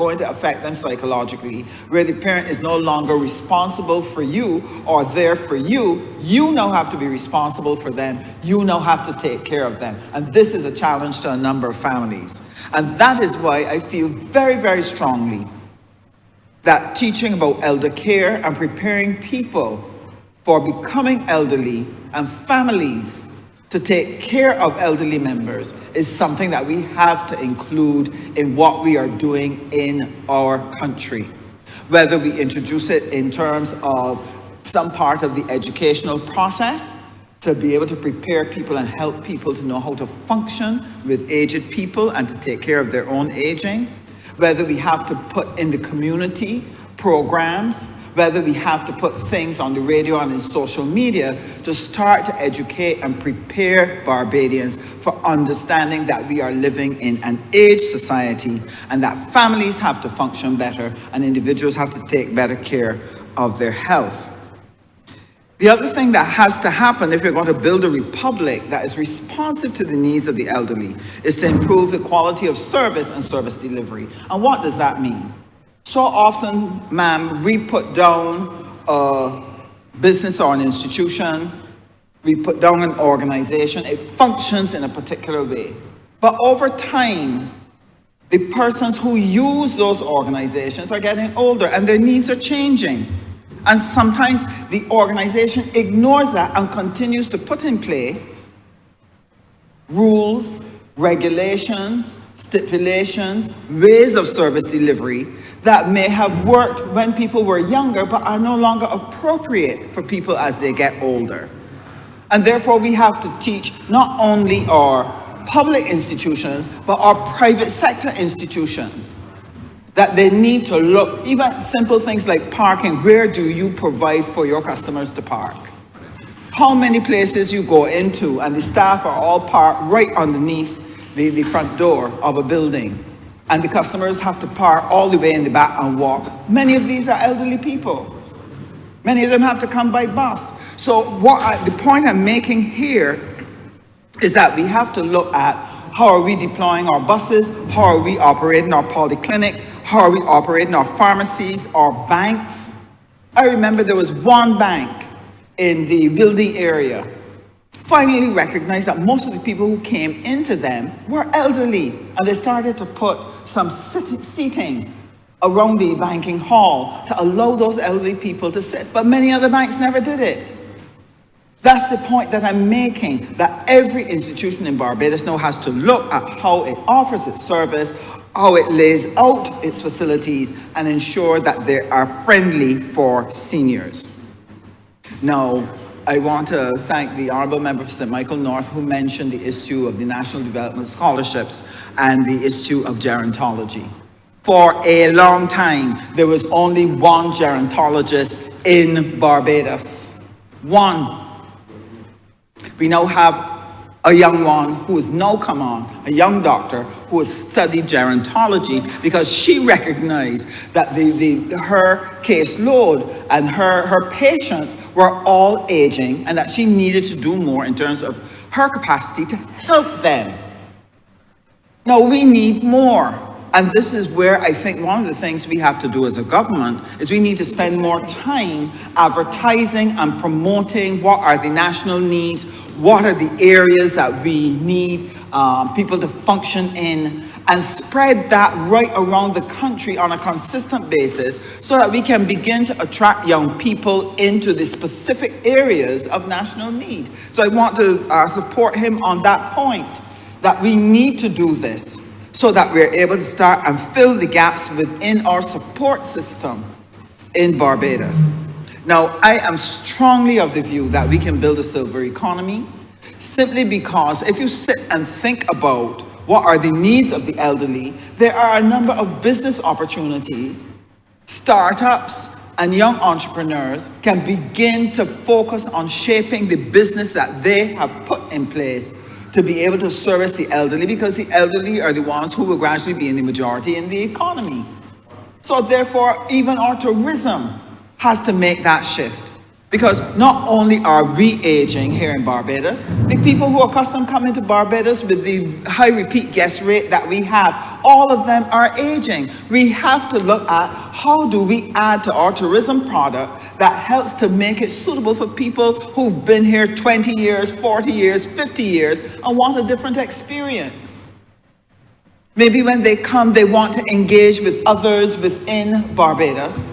going to affect them psychologically, where the parent is no longer responsible for you or there for you. You now have to be responsible for them. You now have to take care of them. And this is a challenge to a number of families. And that is why I feel very, very strongly that teaching about elder care and preparing people for becoming elderly and families to take care of elderly members is something that we have to include in what we are doing in our country. Whether we introduce it in terms of some part of the educational process to be able to prepare people and help people to know how to function with aged people and to take care of their own aging, whether we have to put in the community programs, whether we have to put things on the radio and in social media to start to educate and prepare Barbadians for understanding that we are living in an aged society and that families have to function better and individuals have to take better care of their health. The other thing that has to happen if we're going to build a republic that is responsive to the needs of the elderly is to improve the quality of service and service delivery. And what does that mean? So often, ma'am, we put down a business or an institution, we put down an organization, it functions in a particular way. But over time, the persons who use those organizations are getting older and their needs are changing. And sometimes the organization ignores that and continues to put in place rules, regulations, stipulations, ways of service delivery that may have worked when people were younger but are no longer appropriate for people as they get older. And therefore we have to teach not only our public institutions but our private sector institutions that they need to look, even simple things like parking, where do you provide for your customers to park? How many places you go into and the staff are all parked right underneath the front door of a building, and the customers have to park all the way in the back and walk. Many of these are elderly people. Many of them have to come by bus. So the point I'm making here is that we have to look at how are we deploying our buses, how are we operating our polyclinics, how are we operating our pharmacies, our banks. I remember there was one bank in the building area finally recognized that most of the people who came into them were elderly, and they started to put some seating around the banking hall to allow those elderly people to sit, but many other banks never did it. That's the point that I'm making, that every institution in Barbados now has to look at how it offers its service, how it lays out its facilities, and ensure that they are friendly for seniors. Now, I want to thank the Honourable Member for St. Michael North, who mentioned the issue of the National Development Scholarships and the issue of gerontology. For a long time, there was only one gerontologist in Barbados. One. We now have a young one who has now come on, a young doctor who has studied gerontology because she recognized that her caseload and her patients were all aging and that she needed to do more in terms of her capacity to help them. Now we need more. And this is where I think one of the things we have to do as a government is we need to spend more time advertising and promoting what are the national needs, what are the areas that we need people to function in, and spread that right around the country on a consistent basis so that we can begin to attract young people into the specific areas of national need. So I want to support him on that point, that we need to do this, so that we're able to start and fill the gaps within our support system in Barbados. Now, I am strongly of the view that we can build a silver economy, simply because if you sit and think about what are the needs of the elderly, there are a number of business opportunities. Startups and young entrepreneurs can begin to focus on shaping the business that they have put in place to be able to service the elderly, because the elderly are the ones who will gradually be in the majority in the economy. So therefore, even our tourism has to make that shift. Because not only are we aging here in Barbados, the people who are accustomed coming to Barbados with the high repeat guest rate that we have, all of them are aging. We have to look at how do we add to our tourism product that helps to make it suitable for people who've been here 20 years, 40 years, 50 years, and want a different experience. Maybe when they come, they want to engage with others within Barbados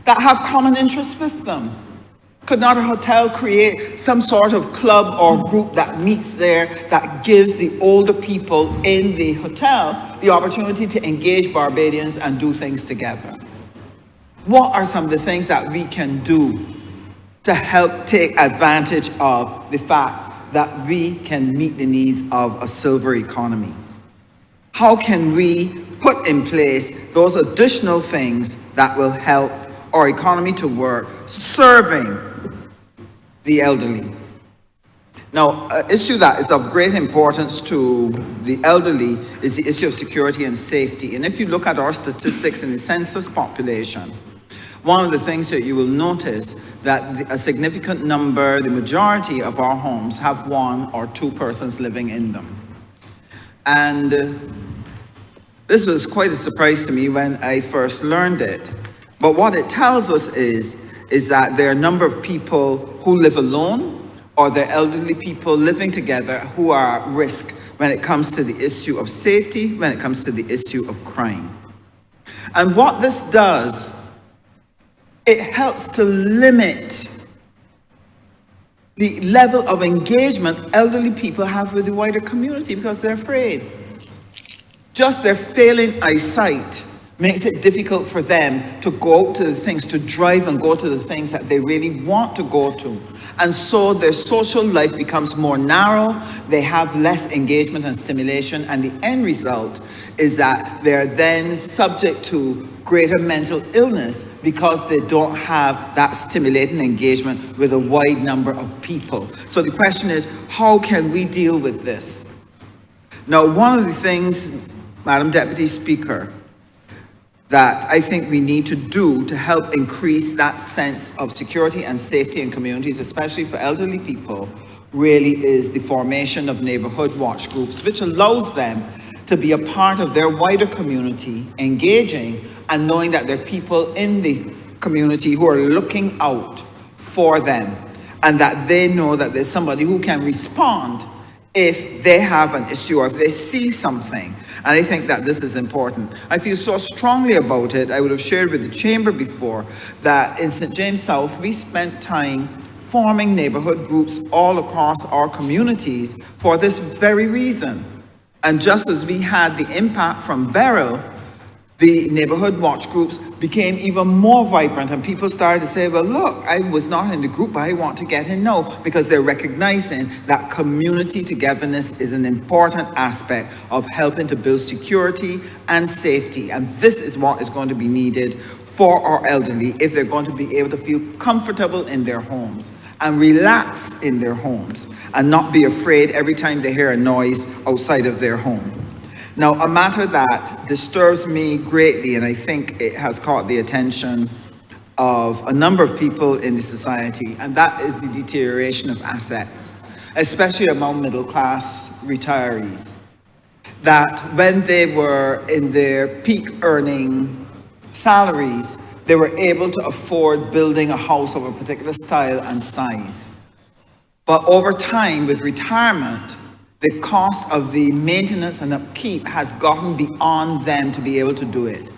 that have common interests with them. Could not a hotel create some sort of club or group that meets there that gives the older people in the hotel the opportunity to engage Barbadians and do things together? What are some of the things that we can do to help take advantage of the fact that we can meet the needs of a silver economy? How can we put in place those additional things that will help our economy to work, serving the elderly? Now, an issue that is of great importance to the elderly is the issue of security and safety. And if you look at our statistics in the census population, one of the things that you will notice that a significant number, the majority of our homes have one or two persons living in them. And this was quite a surprise to me when I first learned it. But what it tells us is that there are a number of people who live alone, or they're elderly people living together who are at risk when it comes to the issue of safety, when it comes to the issue of crime. And what this does, it helps to limit the level of engagement elderly people have with the wider community because they're afraid. Just their failing eyesight makes it difficult for them to go to the things, to drive and go to the things that they really want to go to. And so their social life becomes more narrow, they have less engagement and stimulation, and the end result is that they're then subject to greater mental illness because they don't have that stimulating engagement with a wide number of people. So the question is, how can we deal with this? Now, one of the things, Madam Deputy Speaker, that I think we need to do to help increase that sense of security and safety in communities, especially for elderly people, really is the formation of neighborhood watch groups, which allows them to be a part of their wider community, engaging and knowing that there are people in the community who are looking out for them, and that they know that there's somebody who can respond if they have an issue or if they see something. And I think that this is important. I feel so strongly about it. I would have shared with the Chamber before that in St. James South, we spent time forming neighborhood groups all across our communities for this very reason. And just as we had the impact from Beryl, the neighborhood watch groups became even more vibrant, and people started to say, well, look, I was not in the group, but I want to get in now, because they're recognizing that community togetherness is an important aspect of helping to build security and safety. And this is what is going to be needed for our elderly if they're going to be able to feel comfortable in their homes and relax in their homes and not be afraid every time they hear a noise outside of their home. Now, a matter that disturbs me greatly, and I think it has caught the attention of a number of people in the society, and that is the deterioration of assets, especially among middle-class retirees. That when they were in their peak earning salaries, they were able to afford building a house of a particular style and size. But over time, with retirement, the cost of the maintenance and upkeep has gotten beyond them to be able to do it.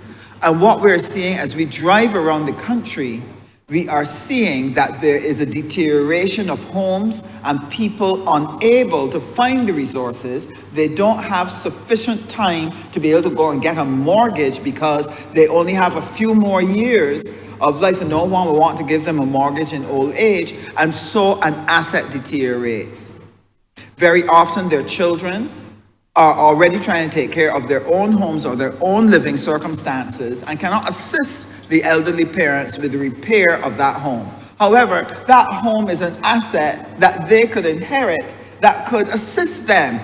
And what we're seeing as we drive around the country, we are seeing that there is a deterioration of homes and people unable to find the resources. They don't have sufficient time to be able to go and get a mortgage because they only have a few more years of life, and no one will want to give them a mortgage in old age, and so an asset deteriorates. Very often their children are already trying to take care of their own homes or their own living circumstances and cannot assist the elderly parents with the repair of that home. However, that home is an asset that they could inherit that could assist them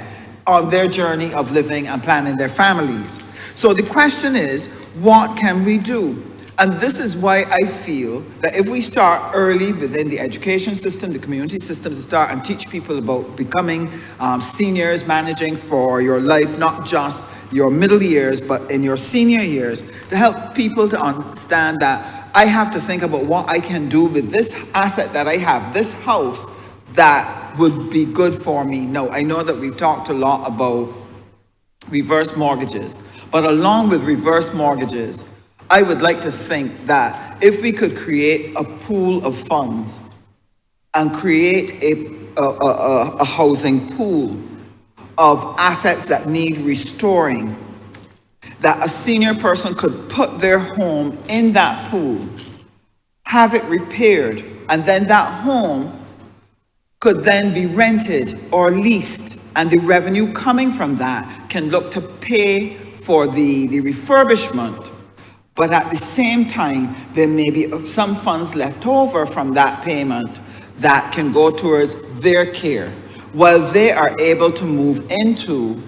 on their journey of living and planning their families. So the question is, what can we do? And this is why I feel that if we start early within the education system, the community systems, to start and teach people about becoming seniors, managing for your life, not just your middle years, but in your senior years, to help people to understand that I have to think about what I can do with this asset that I have, this house, that would be good for me. Now, I know that we've talked a lot about reverse mortgages, but along with reverse mortgages, I would like to think that if we could create a pool of funds and create a housing pool of assets that need restoring, that a senior person could put their home in that pool, have it repaired, and then that home could then be rented or leased, and the revenue coming from that can look to pay for the refurbishment. But at the same time, there may be some funds left over from that payment that can go towards their care, while they are able to move into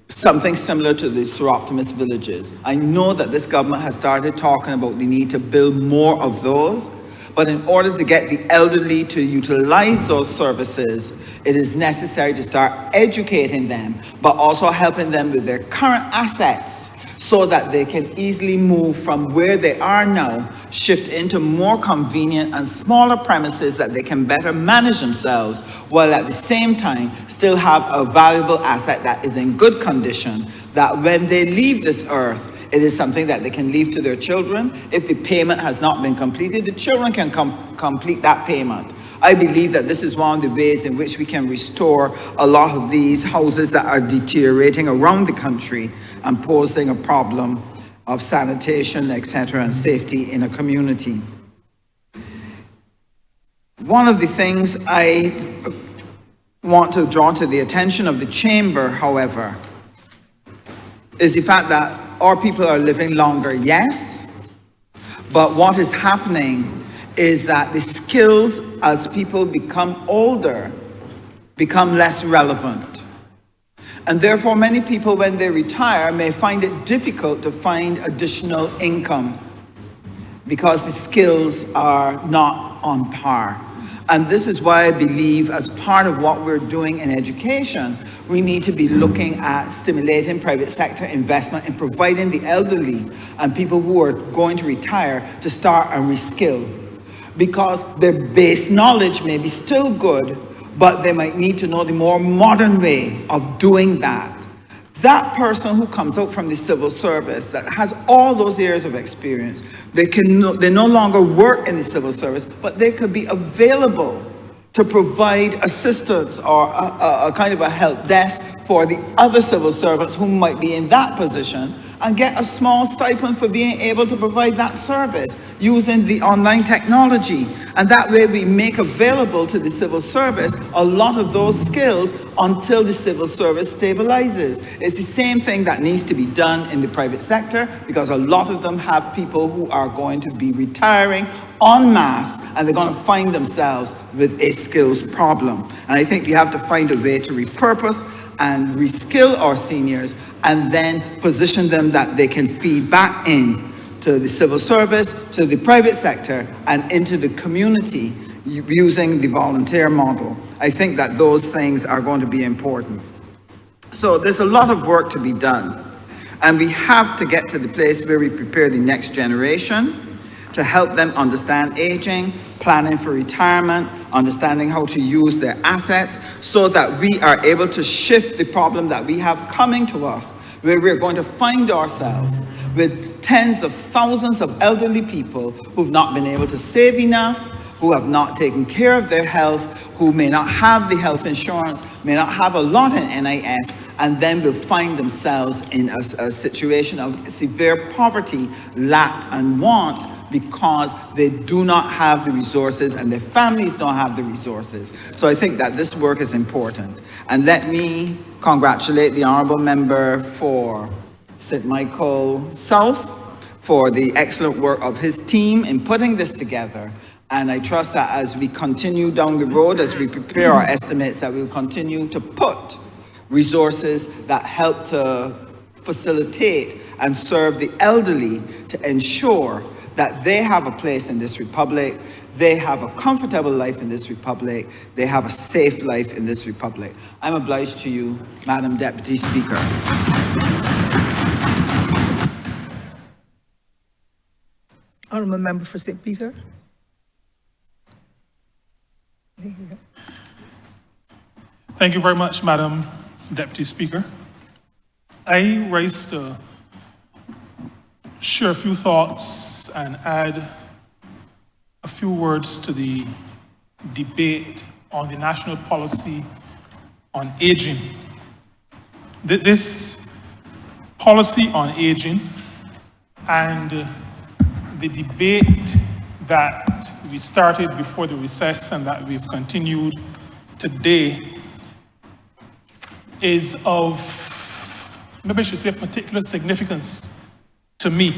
something similar to the Seroptimus villages. I know that this government has started talking about the need to build more of those, but in order to get the elderly to utilize those services, it is necessary to start educating them, but also helping them with their current assets, so that they can easily move from where they are now, shift into more convenient and smaller premises that they can better manage themselves, while at the same time still have a valuable asset that is in good condition, that when they leave this earth, it is something that they can leave to their children. If the payment has not been completed, the children can complete that payment. I believe that this is one of the ways in which we can restore a lot of these houses that are deteriorating around the country and posing a problem of sanitation, etc., and safety in a community. One of the things I want to draw to the attention of the chamber, however, is the fact that our people are living longer, yes, but what is happening is that the skills as people become older become less relevant. And therefore, many people, when they retire, may find it difficult to find additional income because the skills are not on par. And this is why I believe, as part of what we're doing in education, we need to be looking at stimulating private sector investment in providing the elderly and people who are going to retire to start and reskill. Because their base knowledge may be still good, but they might need to know the more modern way of doing that. That person who comes out from the civil service that has all those years of experience, they no longer work in the civil service, but they could be available to provide assistance or a kind of a help desk for the other civil servants who might be in that position, and get a small stipend for being able to provide that service using the online technology. And that way we make available to the civil service a lot of those skills until the civil service stabilizes. It's the same thing that needs to be done in the private sector, because a lot of them have people who are going to be retiring en masse, and they're going to find themselves with a skills problem. And I think we have to find a way to repurpose and reskill our seniors, and then position them that they can feed back in to the civil service, to the private sector, and into the community using the volunteer model. I think that those things are going to be important. So there's a lot of work to be done, and we have to get to the place where we prepare the next generation to help them understand aging, planning for retirement, understanding how to use their assets, so that we are able to shift the problem that we have coming to us, where we're going to find ourselves with tens of thousands of elderly people who've not been able to save enough, who have not taken care of their health, who may not have the health insurance, may not have a lot in NIS, and then will find themselves in a situation of severe poverty, lack, and want, because they do not have the resources and their families don't have the resources. So I think that this work is important. And let me congratulate the Honourable Member for St. Michael South for the excellent work of his team in putting this together. And I trust that as we continue down the road, as we prepare our estimates, that we'll continue to put resources that help to facilitate and serve the elderly, to ensure that they have a place in this republic, they have a comfortable life in this republic, they have a safe life in this republic. I'm obliged to you, Madam Deputy Speaker. Honourable Member for St. Peter. Thank you very much, Madam Deputy Speaker. I rise to share a few thoughts and add a few words to the debate on the national policy on aging. This policy on aging and the debate that we started before the recess and that we've continued today is of, maybe I should say, particular significance to me.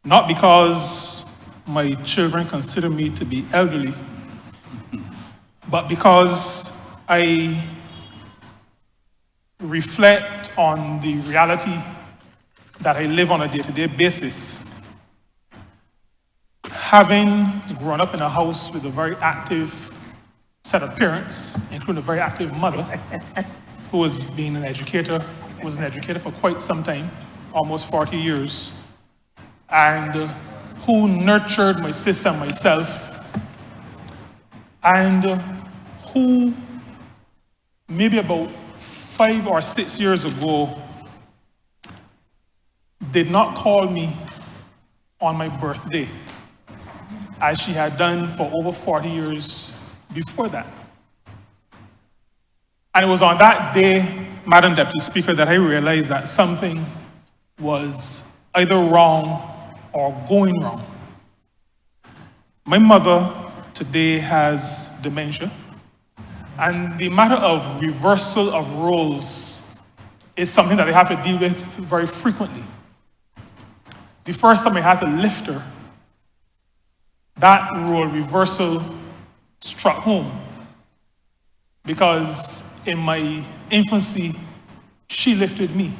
Not because my children consider me to be elderly, but because I reflect on the reality that I live on a day-to-day basis. Having grown up in a house with a very active set of parents, including a very active mother, who was an educator for quite some time, almost 40 years, and who nurtured my sister and myself, and who maybe about 5 or 6 years ago did not call me on my birthday, as she had done for over 40 years before that. And it was on that day, Madam Deputy Speaker, that I realized that something was either wrong or going wrong. My mother today has dementia, and the matter of reversal of roles is something that I have to deal with very frequently. The first time I had to lift her, that role reversal struck home, because in my infancy, she lifted me.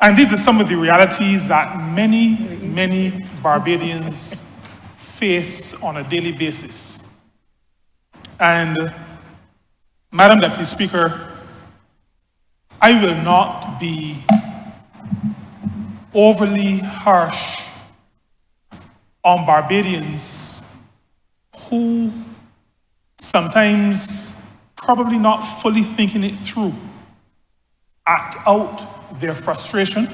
And these are some of the realities that many Barbadians face on a daily basis. And Madam Deputy Speaker, I will not be overly harsh on Barbadians who sometimes, probably not fully thinking it through, act out their frustration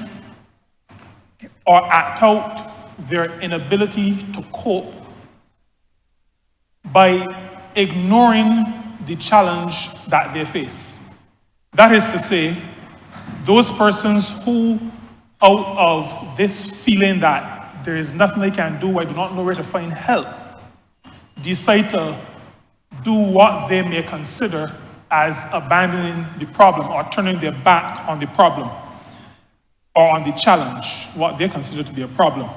or act out their inability to cope by ignoring the challenge that they face. That is to say, those persons who, out of this feeling that there is nothing they can do, I do not know where to find help, decide to do what they may consider as abandoning the problem or turning their back on the problem or on the challenge, what they consider to be a problem.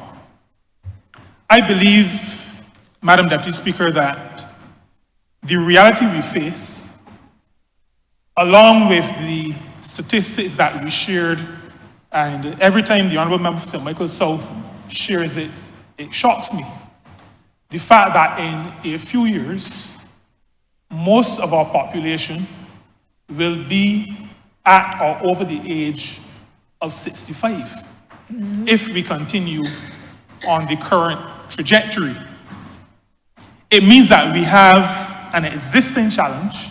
I believe, Madam Deputy Speaker, that the reality we face, along with the statistics that we shared, and every time the Honourable Member for St. Michael South shares it, it shocks me. The fact that in a few years, most of our population will be at or over the age of 65 if we continue on the current trajectory. It means that we have an existing challenge,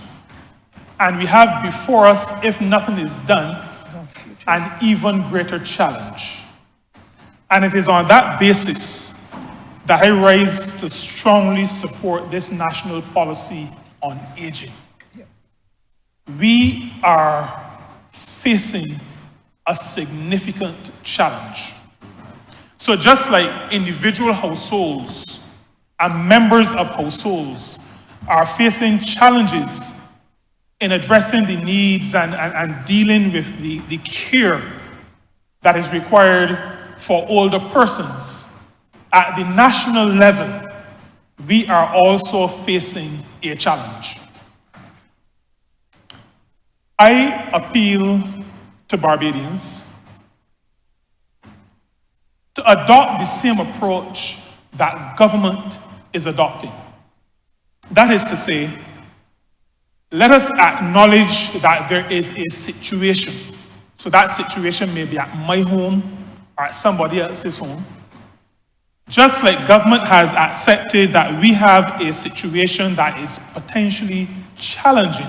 and we have before us, if nothing is done, an even greater challenge. And it is on that basis that I rise to strongly support this national policy on aging. We are facing a significant challenge. So just like individual households and members of households are facing challenges in addressing the needs and dealing with the care that is required for older persons, at the national level, we are also facing a challenge. I appeal to Barbadians to adopt the same approach that government is adopting. That is to say, let us acknowledge that there is a situation. So that situation may be at my home or at somebody else's home. Just like government has accepted that we have a situation that is potentially challenging,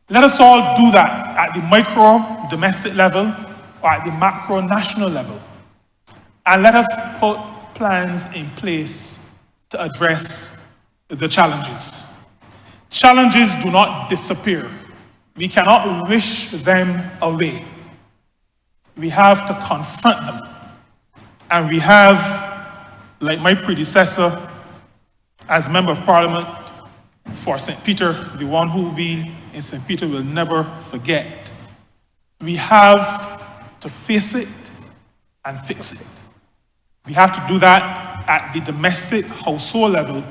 let us all do that at the micro domestic level or at the macro national level. And let us put plans in place to address the challenges. Challenges do not disappear. We cannot wish them away. We have to confront them. And we have, like my predecessor as Member of Parliament for St. Peter, the one who we in St. Peter will never forget, we have to face it and fix it. We have to do that at the domestic household level.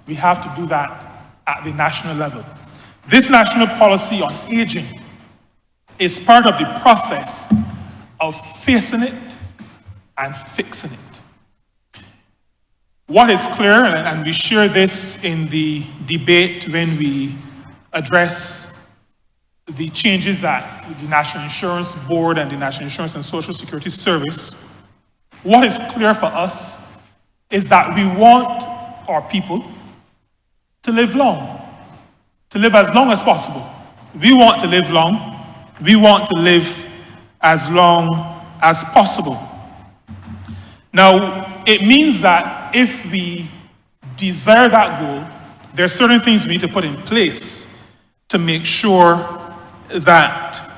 We have to do that at the national level. This national policy on aging is part of the process of facing it and fixing it. What is clear, and we share this in the debate when we address the changes at the National Insurance Board and the National Insurance and Social Security Service, what is clear for us is that we want our people to live long, to live as long as possible. We want to live long. We want to live as long as possible. Now, it means that if we desire that goal, there are certain things we need to put in place to make sure that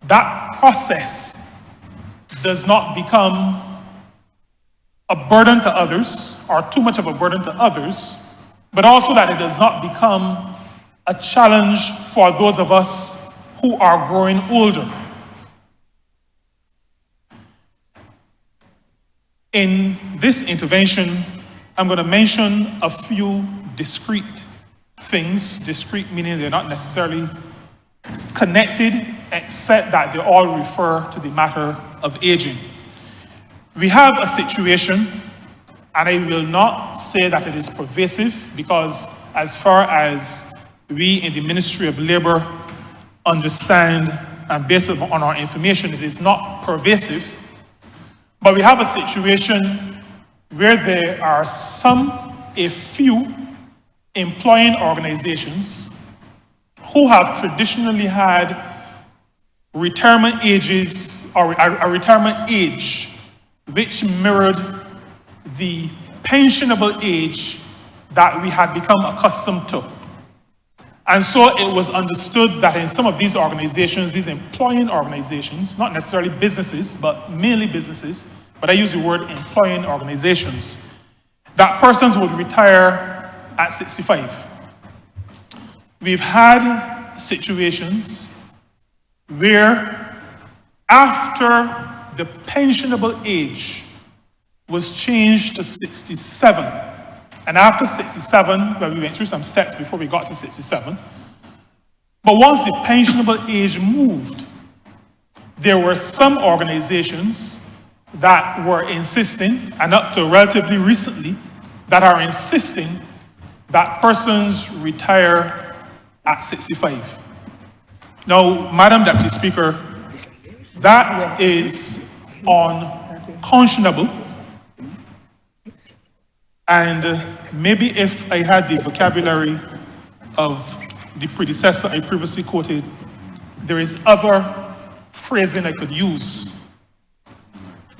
that process does not become a burden to others or too much of a burden to others, but also that it does not become a challenge for those of us who are growing older. In this intervention, I'm going to mention a few discrete things, discrete meaning they're not necessarily connected, except that they all refer to the matter of aging. We have a situation, and I will not say that it is pervasive, because as far as we in the Ministry of Labor understand, and based on our information, it is not pervasive. But we have a situation where there are a few employing organizations who have traditionally had retirement ages, or a retirement age, which mirrored the pensionable age that we had become accustomed to. And so it was understood that in some of these organizations, these employing organizations, not necessarily businesses, but mainly businesses, but I use the word employing organizations, that persons would retire at 65. We've had situations where after the pensionable age was changed to 67, and after 67, well, we went through some steps before we got to 67, but once the pensionable age moved, there were some organizations that were insisting, and up to relatively recently, that are insisting that persons retire at 65. Now, Madam Deputy Speaker, that is unconscionable. And maybe if I had the vocabulary of the predecessor I previously quoted, there is other phrasing I could use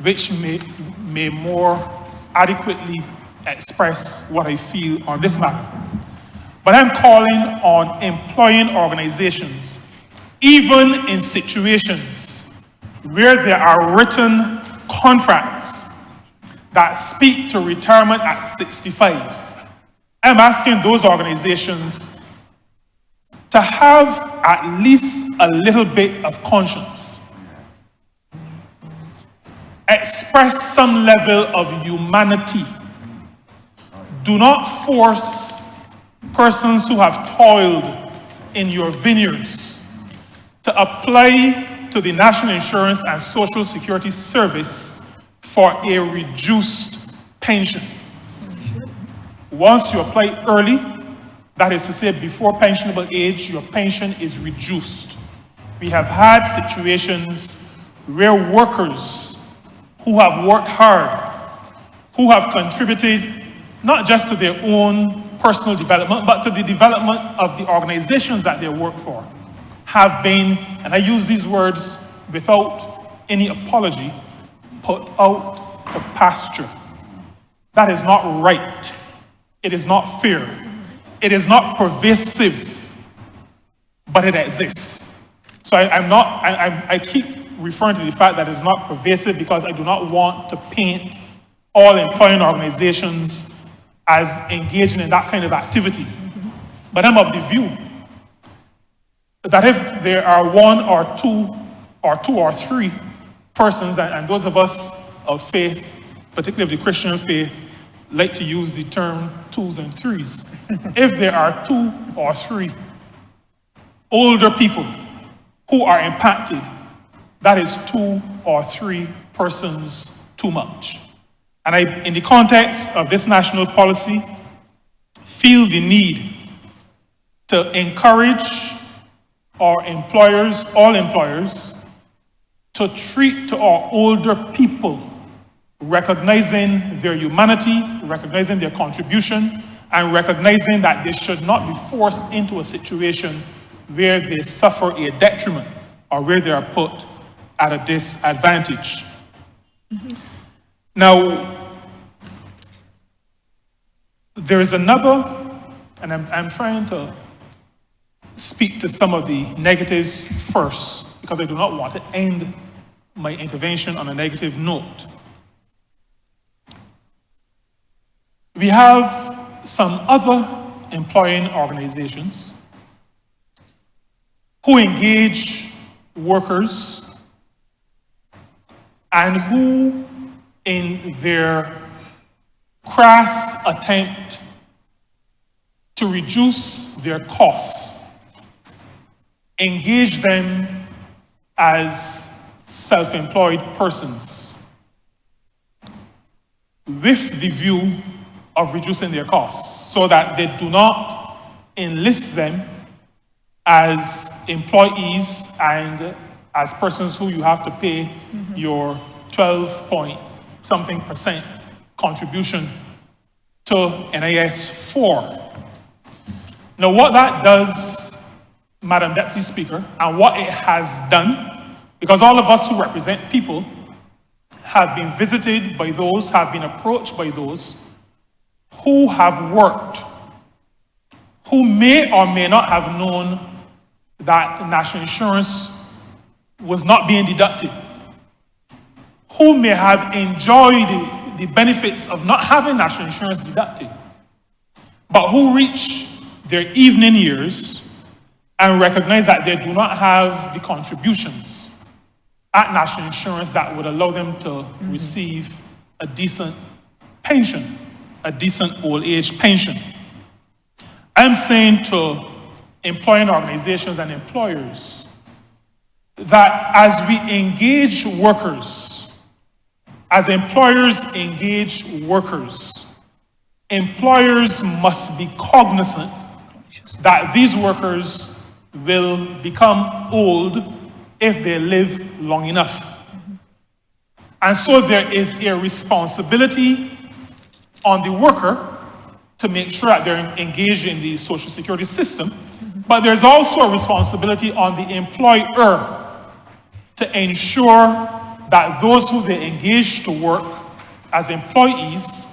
which may more adequately express what I feel on this matter. But I'm calling on employing organizations, even in situations where there are written contracts that speak to retirement at 65. I'm asking those organizations to have at least a little bit of conscience. Express some level of humanity. Do not force persons who have toiled in your vineyards to apply to the National Insurance and Social Security Service for a reduced pension. Once you apply early, that is to say before pensionable age, your pension is reduced. We have had situations where workers who have worked hard, who have contributed not just to their own personal development, but to the development of the organizations that they work for, have been, and I use these words without any apology, put out to pasture. That is not right. It is not fair. It is not pervasive, but it exists. So I keep referring to the fact that it's not pervasive because I do not want to paint all employing organizations as engaging in that kind of activity. But I'm of the view that if there are one or two or three persons, and those of us of faith, particularly of the Christian faith, like to use the term twos and threes. If there are 2 or 3 older people who are impacted, that is 2 or 3 persons too much. And I, in the context of this national policy, feel the need to encourage our employers, all employers, to treat to our older people, recognizing their humanity, recognizing their contribution, and recognizing that they should not be forced into a situation where they suffer a detriment or where they are put at a disadvantage. Now, there is another, and I'm trying to speak to some of the negatives first, because I do not want to end my intervention on a negative note. We have some other employing organizations who engage workers and who, in their crass attempt to reduce their costs, engage them as self-employed persons with the view of reducing their costs, so that they do not enlist them as employees and as persons who you have to pay your 12-point-something% contribution to NIS for. Now, what that does, Madam Deputy Speaker, and what it has done, because all of us who represent people have been visited by those, have been approached by those who have worked, who may or may not have known that national insurance was not being deducted, who may have enjoyed the benefits of not having national insurance deducted, but who reach their evening years and recognize that they do not have the contributions at national insurance that would allow them to receive a decent pension, a decent old age pension. I'm saying to employing organizations and employers that as we engage workers, as employers engage workers, employers must be cognizant that these workers will become old if they live long enough. And so there is a responsibility on the worker to make sure that they're engaged in the social security system, but there's also a responsibility on the employer to ensure that those who they engage to work as employees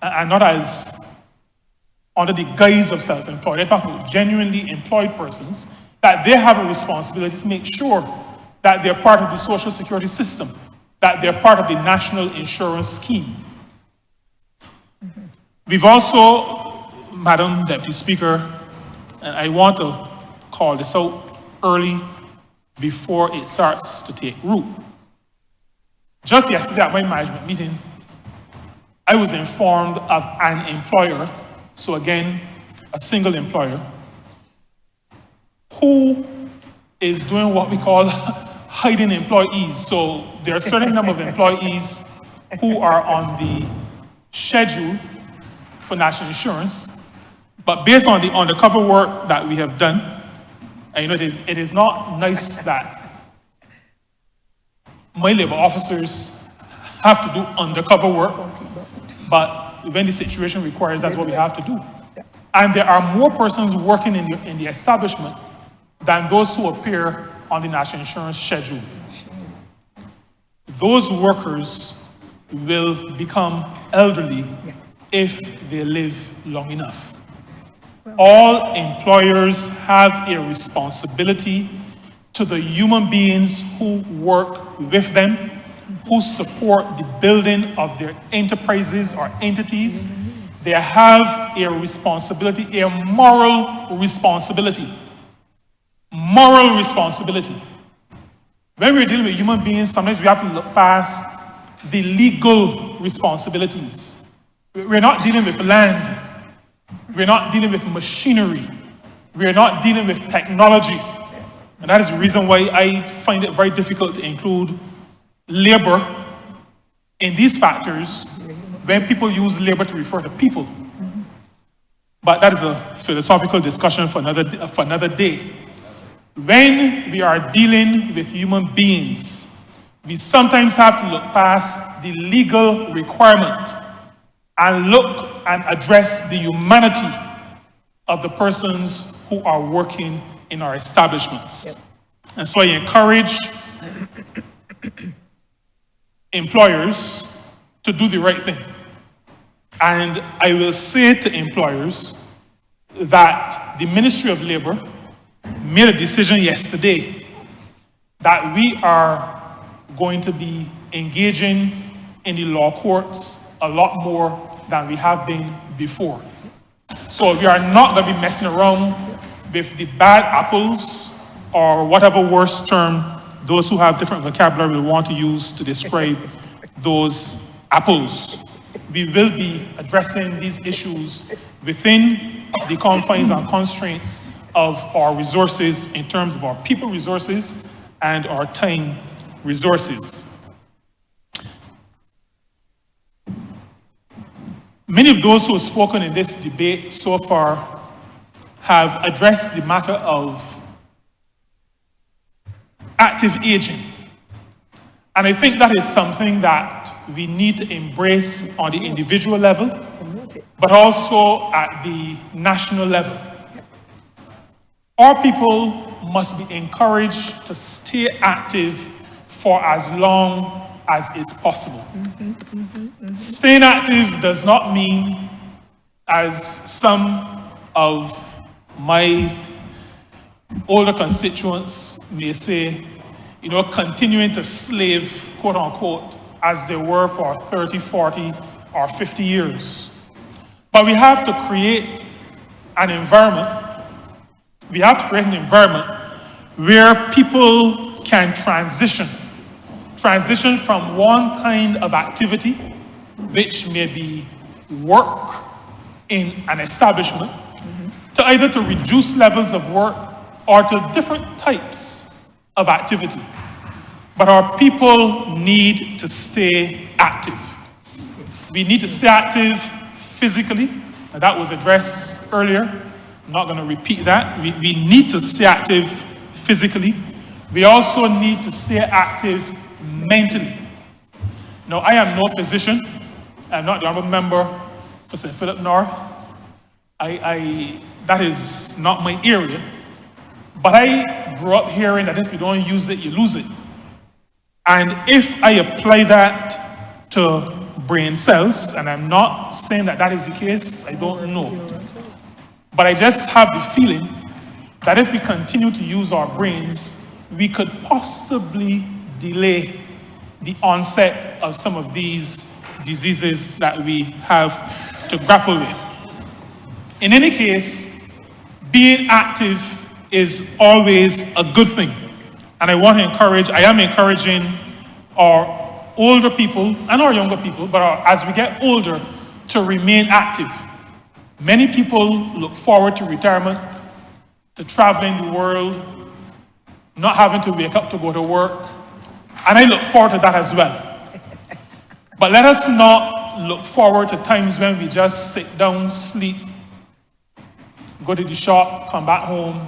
and not as under the guise of self-employed, they're talking about genuinely employed persons, that they have a responsibility to make sure that they're part of the social security system, that they're part of the national insurance scheme. We've also, Madam Deputy Speaker, and I want to call this out early before it starts to take root. Just yesterday at my management meeting, I was informed of an employer, so again, a single employer, who is doing what we call hiding employees. So there are a certain number of employees who are on the schedule for national insurance, but based on the undercover work that we have done, and it is not nice that my labor officers have to do undercover work, but when the situation requires, that's what we have to do. And there are more persons working in the establishment than those who appear on the national insurance schedule. Those workers will become elderly if they live long enough. All employers have a responsibility to the human beings who work with them, who support the building of their enterprises or entities. They have a responsibility, a moral responsibility. Moral responsibility. When we're dealing with human beings, sometimes we have to look past the legal responsibilities. We're not dealing with land. We're not dealing with machinery. We're not dealing with technology. And that is the reason why I find it very difficult to include labor in these factors when people use labor to refer to people. But that is a philosophical discussion for another day. When we are dealing with human beings, we sometimes have to look past the legal requirement and look and address the humanity of the persons who are working in our establishments. And so I encourage employers to do the right thing. And I will say to employers that the Ministry of Labor made a decision yesterday that we are going to be engaging in the law courts a lot more than we have been before. So we are not going to be messing around with the bad apples or whatever worse term those who have different vocabulary will want to use to describe those apples. We will be addressing these issues within the confines and constraints of our resources in terms of our people resources and our time resources. Many of those who have spoken in this debate so far have addressed the matter of active aging. And I think that is something that we need to embrace on the individual level, but also at the national level. Our people must be encouraged to stay active for as long as is possible. Staying active does not mean, as some of my older constituents may say, continuing to slave, quote unquote, as they were for 30, 40, or 50 years. But we have to create an environment. We have to create an environment where people can transition from one kind of activity, which may be work in an establishment, to either to reduce levels of work or to different types of activity. But our people need to stay active. We need to stay active physically, and that was addressed earlier. I'm not going to repeat that. We need to stay active physically. We also need to stay active mentally. Now, I am no physician. I'm not the honorable member for St. Philip North. That is not my area. But I grew up hearing that if you don't use it, you lose it. And if I apply that to brain cells, and I'm not saying that that is the case, I don't know. But I just have the feeling that if we continue to use our brains, we could possibly delay the onset of some of these diseases that we have to grapple with. In any case, being active is always a good thing. And I am encouraging our older people and our younger people, but as we get older, to remain active. Many people look forward to retirement, to traveling the world, not having to wake up to go to work. And I look forward to that as well. But let us not look forward to times when we just sit down, sleep, go to the shop, come back home,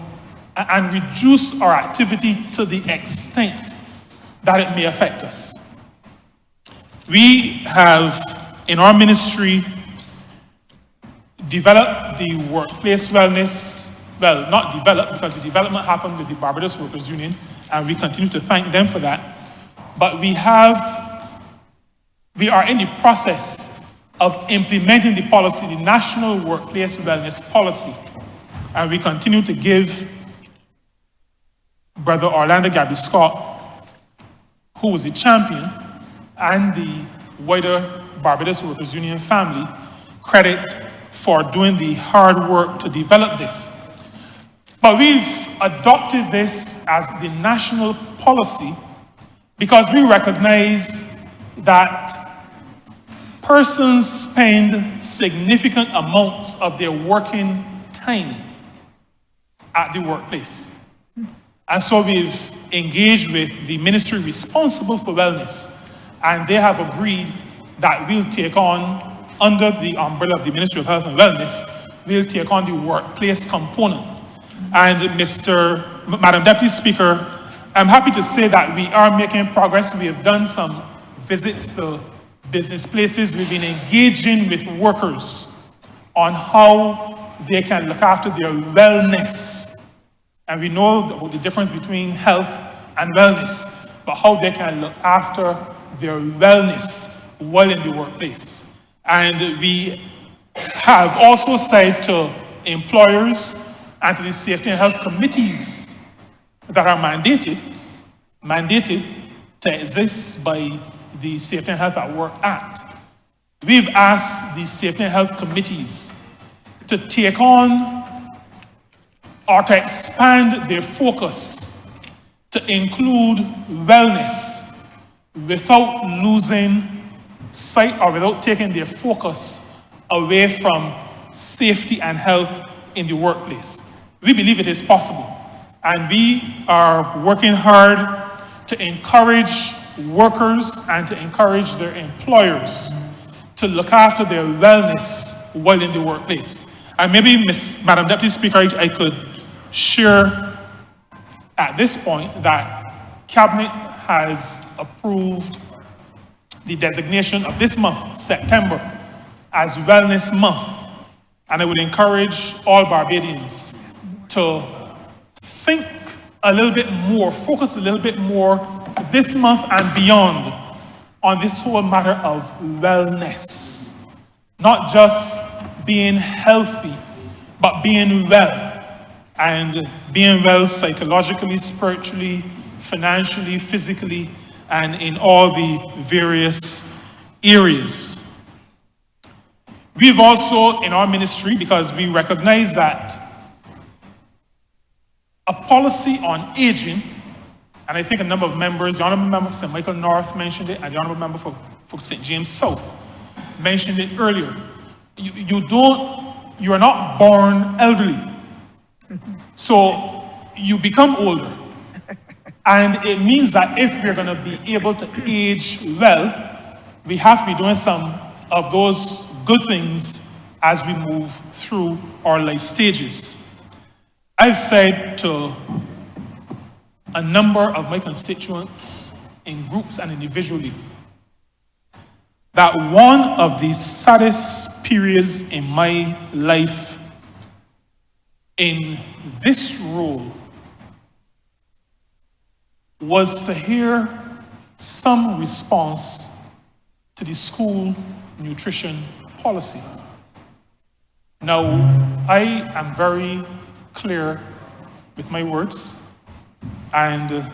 and reduce our activity to the extent that it may affect us. We have, in our ministry, developed the workplace wellness, well, not developed because the development happened with the Barbados Workers Union, and we continue to thank them for that. But we are in the process of implementing the policy, the National Workplace Wellness Policy. And we continue to give Brother Orlando Gabby Scott, who was the champion, and the wider Barbados Workers Union family credit for doing the hard work to develop this. But we've adopted this as the national policy because we recognize that persons spend significant amounts of their working time at the workplace. And so we've engaged with the ministry responsible for wellness, and they have agreed that we'll take on, under the umbrella of the Ministry of Health and Wellness, we'll take on the workplace component. And Madam Deputy Speaker, I'm happy to say that we are making progress. We have done some visits to business places. We've been engaging with workers on how they can look after their wellness. And we know about the difference between health and wellness, but how they can look after their wellness while in the workplace. And we have also said to employers and to the safety and health committees that are mandated to exist by the Safety and Health at Work Act. We've asked the safety and health committees to take on or to expand their focus to include wellness without losing sight or without taking their focus away from safety and health in the workplace. We believe it is possible, and we are working hard to encourage workers and to encourage their employers to look after their wellness while in the workplace. And maybe, Madam Deputy Speaker, I could share at this point that Cabinet has approved the designation of this month, September, as Wellness Month. And I would encourage all Barbadians to think a little bit more, focus a little bit more this month and beyond on this whole matter of wellness. Not just being healthy, but being well. And being well psychologically, spiritually, financially, physically, and in all the various areas. We've also, in our ministry, because we recognize that a policy on aging, and I think a number of members, the Honourable Member for St. Michael North mentioned it, and the Honourable Member for St. James South mentioned it earlier. You are not born elderly. So you become older. And it means that if we're going to be able to age well, we have to be doing some of those good things as we move through our life stages. I've said to a number of my constituents in groups and individually that one of the saddest periods in my life in this role was to hear some response to the school nutrition policy. Now, I am very clear with my words, and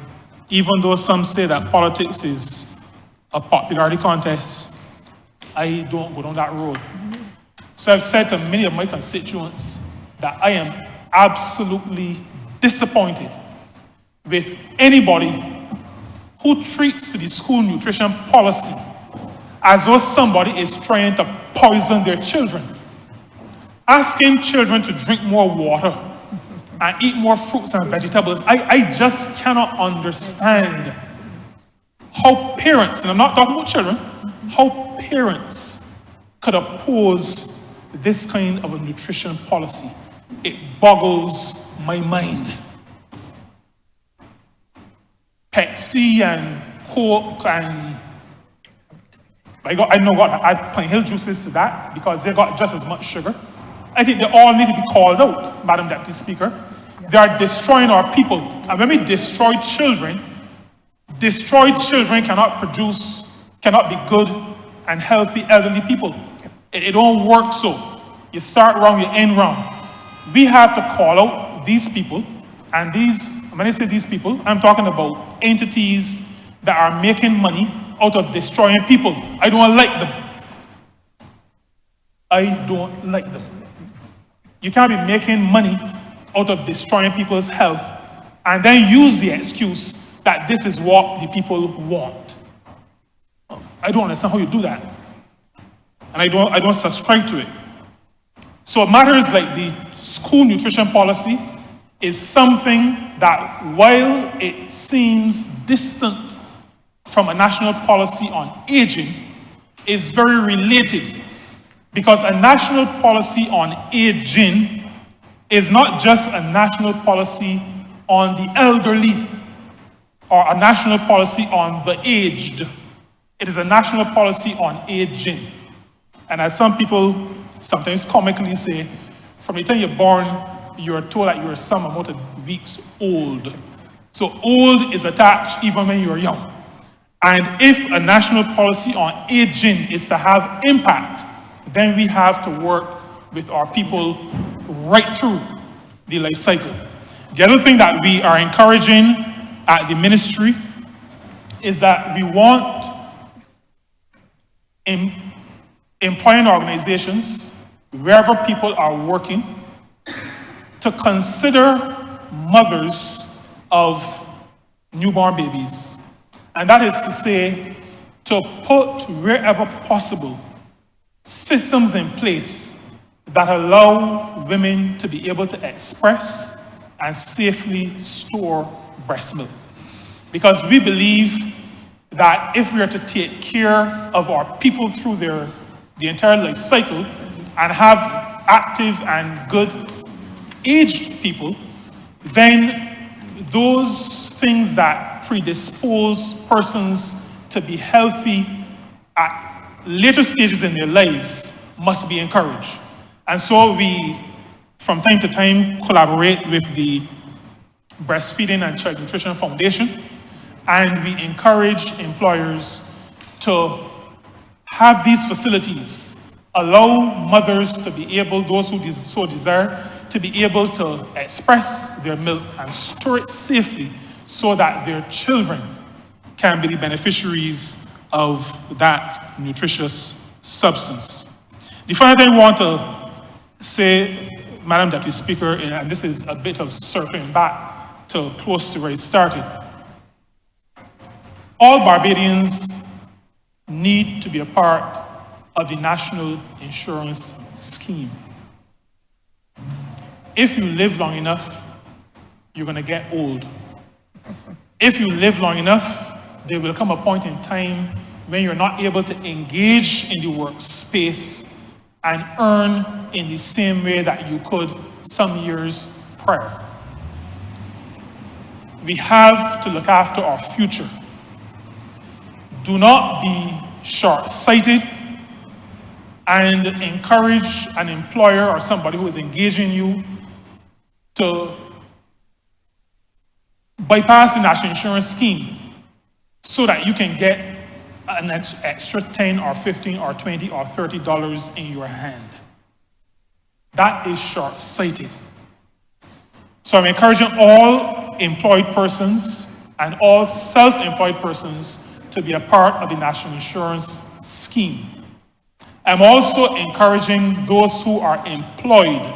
even though some say that politics is a popularity contest, I don't go down that road. So I've said to many of my constituents that I am absolutely disappointed with anybody who treats the school nutrition policy as though somebody is trying to poison their children. Asking children to drink more water and eat more fruits and vegetables, I just cannot understand how parents, and I'm not talking about children, how parents could oppose this kind of a nutrition policy. It boggles my mind. Pepsi and Coke and I know what, add Pine Hill juices to that because they got just as much sugar. I think they all need to be called out, Madam Deputy Speaker. They are destroying our people. And when we destroyed children cannot be good and healthy elderly people. It don't work so. You start wrong, you end wrong. We have to call out these people, and when I say these people, I'm talking about entities that are making money out of destroying people. I don't like them. I don't like them. You can't be making money out of destroying people's health and then use the excuse that this is what the people want. I don't understand how you do that. And I don't subscribe to it. So matters like the school nutrition policy is something that, while it seems distant from a national policy on aging, is very related. Because a national policy on aging is not just a national policy on the elderly or a national policy on the aged. It is a national policy on aging. And as some people sometimes comically say, from the time you're born, you're told that you're some amount of weeks old. So old is attached even when you're young. And if a national policy on aging is to have impact, then we have to work with our people right through the life cycle. The other thing that we are encouraging at the ministry is that we want employing organizations, wherever people are working, to consider mothers of newborn babies. And that is to say, to put wherever possible systems in place that allow women to be able to express and safely store breast milk. Because we believe that if we are to take care of our people through the entire life cycle and have active and good aged people, then those things that predispose persons to be healthy at later stages in their lives must be encouraged. And so we, from time to time, collaborate with the Breastfeeding and Child Nutrition Foundation, and we encourage employers to have these facilities, allow mothers to be able, those who so desire, to be able to express their milk and store it safely so that their children can be the beneficiaries of that nutritious substance. The final thing I want to say, Madam Deputy Speaker, and this is a bit of circling back to close to where it started. All Barbadians need to be a part of the National Insurance Scheme. If you live long enough, you're going to get old. If you live long enough, there will come a point in time when you're not able to engage in the workspace and earn in the same way that you could some years prior. We have to look after our future. Do not be short-sighted and encourage an employer or somebody who is engaging you to bypass the National Insurance Scheme so that you can get an extra $10 or $15 or $20 or $30 in your hand. That is short-sighted. So I'm encouraging all employed persons and all self-employed persons to be a part of the National Insurance Scheme. I'm also encouraging those who are employed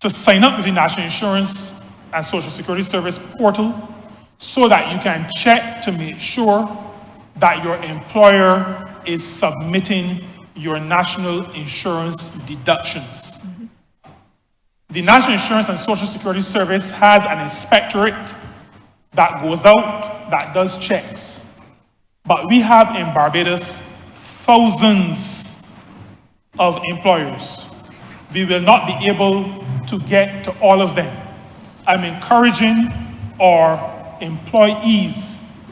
to sign up with the National Insurance and Social Security Service portal so that you can check to make sure that your employer is submitting your national insurance deductions. The National Insurance and Social Security Service has an inspectorate that goes out, that does checks. But we have in Barbados thousands of employers. We will not be able to get to all of them. I'm encouraging our employees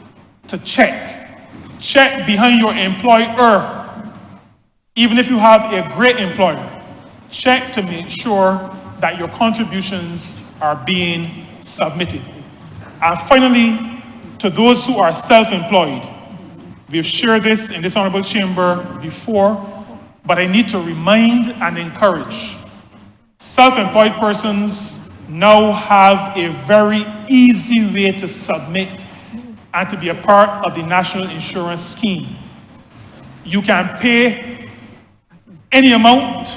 to check. Check behind your employer. Even if you have a great employer, check to make sure that your contributions are being submitted. And finally, to those who are self-employed, we've shared this in this honorable chamber before, but I need to remind and encourage. Self-employed persons now have a very easy way to submit and to be a part of the National Insurance Scheme. You can pay any amount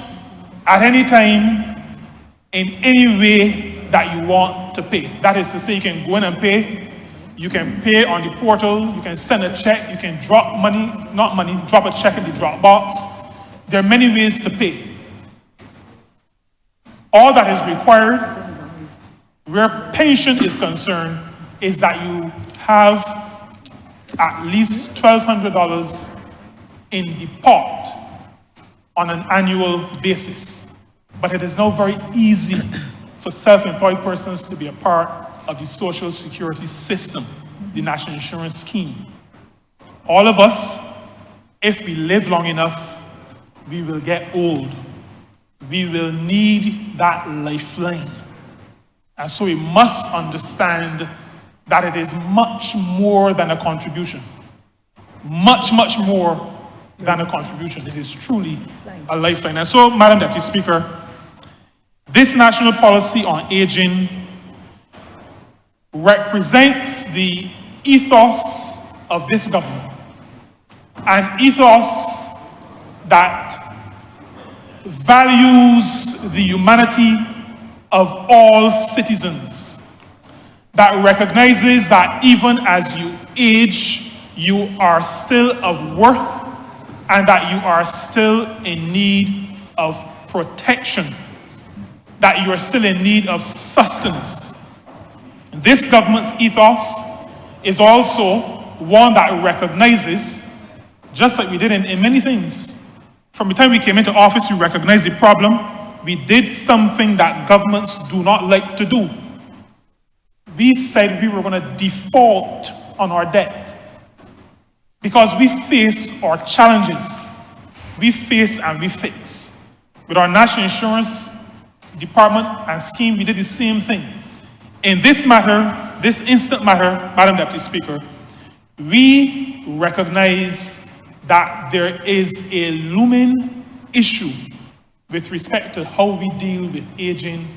at any time in any way that you want to pay. That is to say, you can go in and pay. You can pay on the portal. You can send a check. You can drop money, drop a check in the drop box. There are many ways to pay. All that is required, where pension is concerned, is that you have at least $1,200 in the pot on an annual basis. But it is now very easy for self-employed persons to be a part of the Social Security system, the National Insurance Scheme. All of us, if we live long enough, we will get old. We will need that lifeline. And so we must understand that it is much more than a contribution. Much, much more than a contribution. It is truly a lifeline. And so, Madam Deputy Speaker, this national policy on aging represents the ethos of this government, an ethos that values the humanity of all citizens, that recognizes that even as you age, you are still of worth and that you are still in need of protection, that you are still in need of sustenance. This government's ethos is also one that recognizes, just like we did in many things, from the time we came into office, we recognized the problem. We did something that governments do not like to do. We said we were going to default on our debt because we face our challenges. We face and we fix. With our National Insurance Department and scheme, we did the same thing. In this matter, this instant matter, Madam Deputy Speaker, we recognize that there is a looming issue with respect to how we deal with aging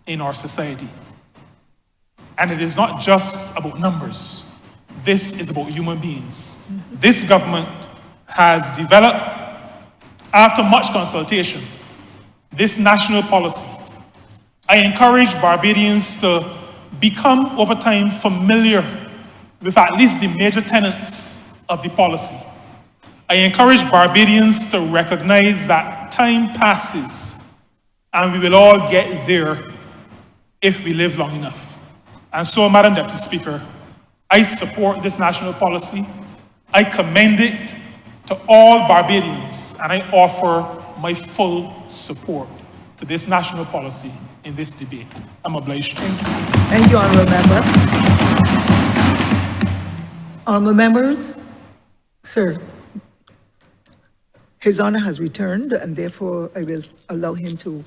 in our society. And it is not just about numbers. This is about human beings. This government has developed, after much consultation, this national policy. I encourage Barbadians to become, over time, familiar with at least the major tenets of the policy. I encourage Barbadians to recognize that time passes and we will all get there if we live long enough. And so, Madam Deputy Speaker, I support this national policy. I commend it to all Barbadians, and I offer my full support to this national policy in this debate. I'm obliged to. Thank you, Honourable Member. Honourable members, sir, His Honour has returned, and therefore I will allow him to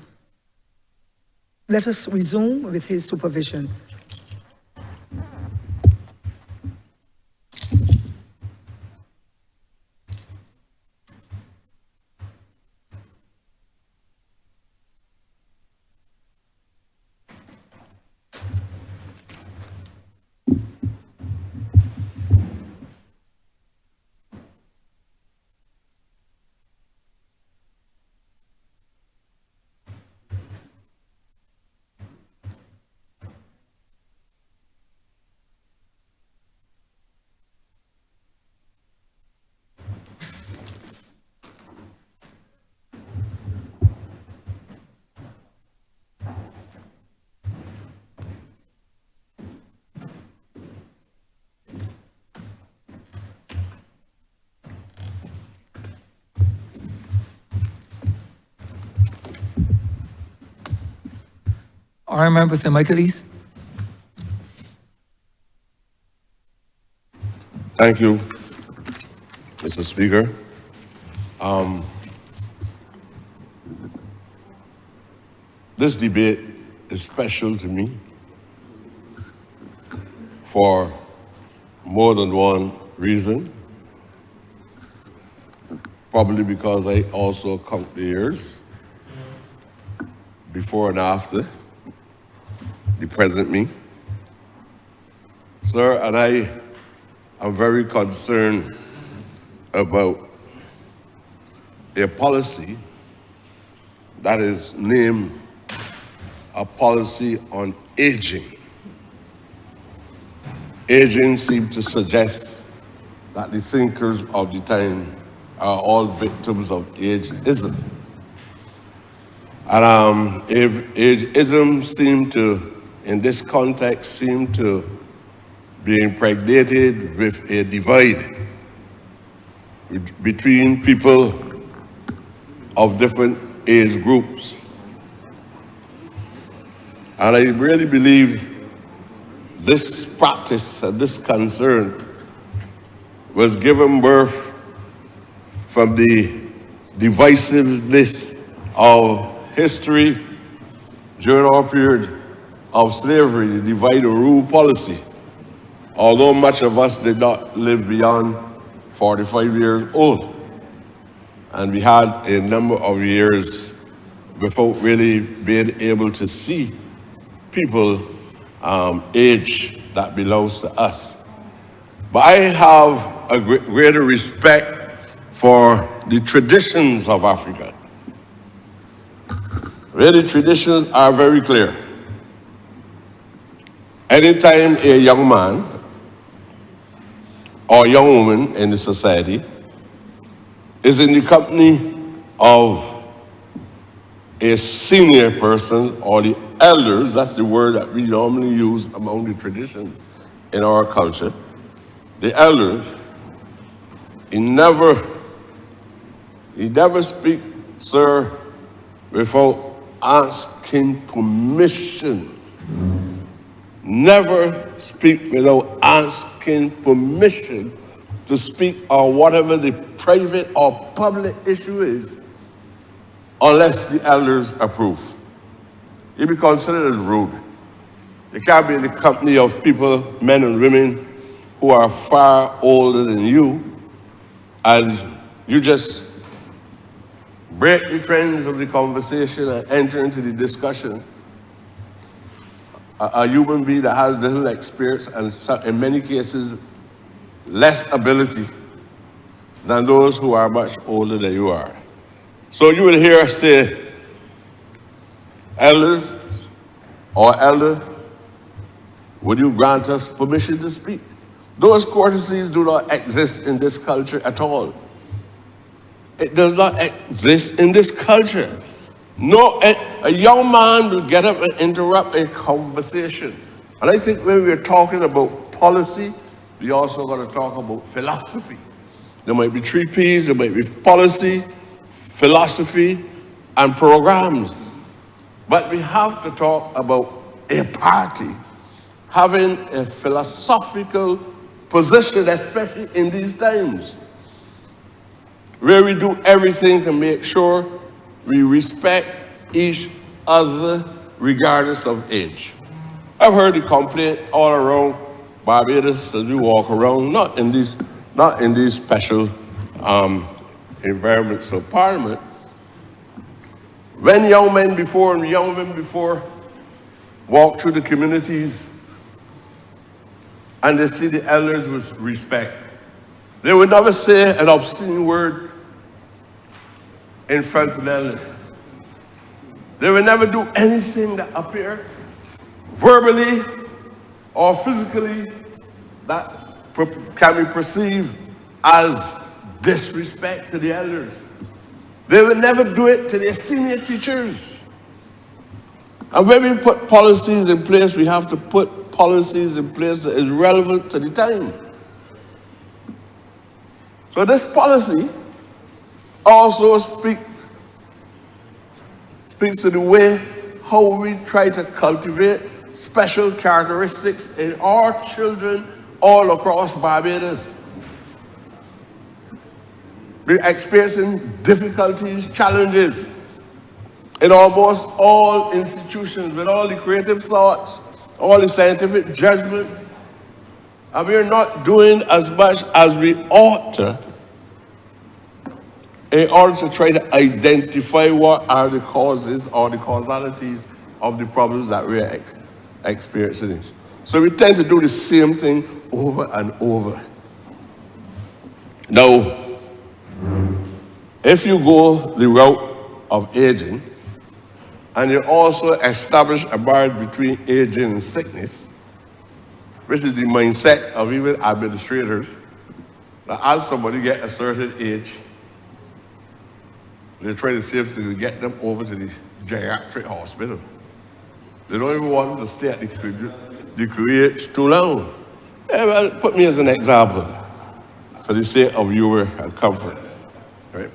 let us resume with his supervision. Honourable St. Michaelis. Thank you, Mr. Speaker. This debate is special to me for more than one reason. Probably because I also count the years before and after the present me. Sir, and I am very concerned about a policy that is named a policy on aging. Aging seems to suggest that the thinkers of the time are all victims of ageism. And if ageism seem to, in this context, seem to be impregnated with a divide between people of different age groups. And I really believe this practice and this concern was given birth from the divisiveness of history during our period of slavery, the divide and rule policy. Although much of us did not live beyond 45 years old, and we had a number of years without really being able to see people age that belongs to us. But I have a greater respect for the traditions of Africa. Where the traditions are very clear. Anytime a young man or young woman in the society is in the company of a senior person or the elders, that's the word that we normally use among the traditions in our culture, the elders, he never speak, sir, without asking permission. Never speak without asking permission to speak on whatever the private or public issue is, unless the elders approve. You'll be considered as rude. You can't be in the company of people, men and women, who are far older than you, and you just break the trends of the conversation and enter into the discussion. A human being that has little experience and in many cases less ability than those who are much older than you are. So you will hear us say, elders or elder, would you grant us permission to speak? Those courtesies do not exist in this culture at all. It does not exist in this culture. No, a young man will get up and interrupt a conversation. And I think when we're talking about policy, we also got to talk about philosophy. There might be 3 P's, there might be policy, philosophy, and programs. But we have to talk about a party having a philosophical position, especially in these times, where we do everything to make sure we respect each other regardless of age. I've heard the complaint all around Barbados as we walk around, not in these special environments of Parliament. When young men before and young women before walk through the communities and they see the elders with respect, they would never say an obscene word in front of the elders. They will never do anything that appear verbally or physically that can be perceived as disrespect to the elders. They will never do it to their senior teachers. And when we put policies in place, we have to put policies in place that is relevant to the time. So this policy also speaks to the way how we try to cultivate special characteristics in our children all across Barbados. We're experiencing difficulties, challenges in almost all institutions with all the creative thoughts, all the scientific judgment, and we're not doing as much as we ought to in order to try to identify what are the causes or the causalities of the problems that we're experiencing. So we tend to do the same thing over and over. Now, if you go the route of aging, and you also establish a barrier between aging and sickness, which is the mindset of even administrators, that as somebody get a certain age, they try to see if they can get them over to the geriatric hospital. They don't even want them to stay at the creche too long. Yeah, well, put me as an example for the sake of your and comfort. Right?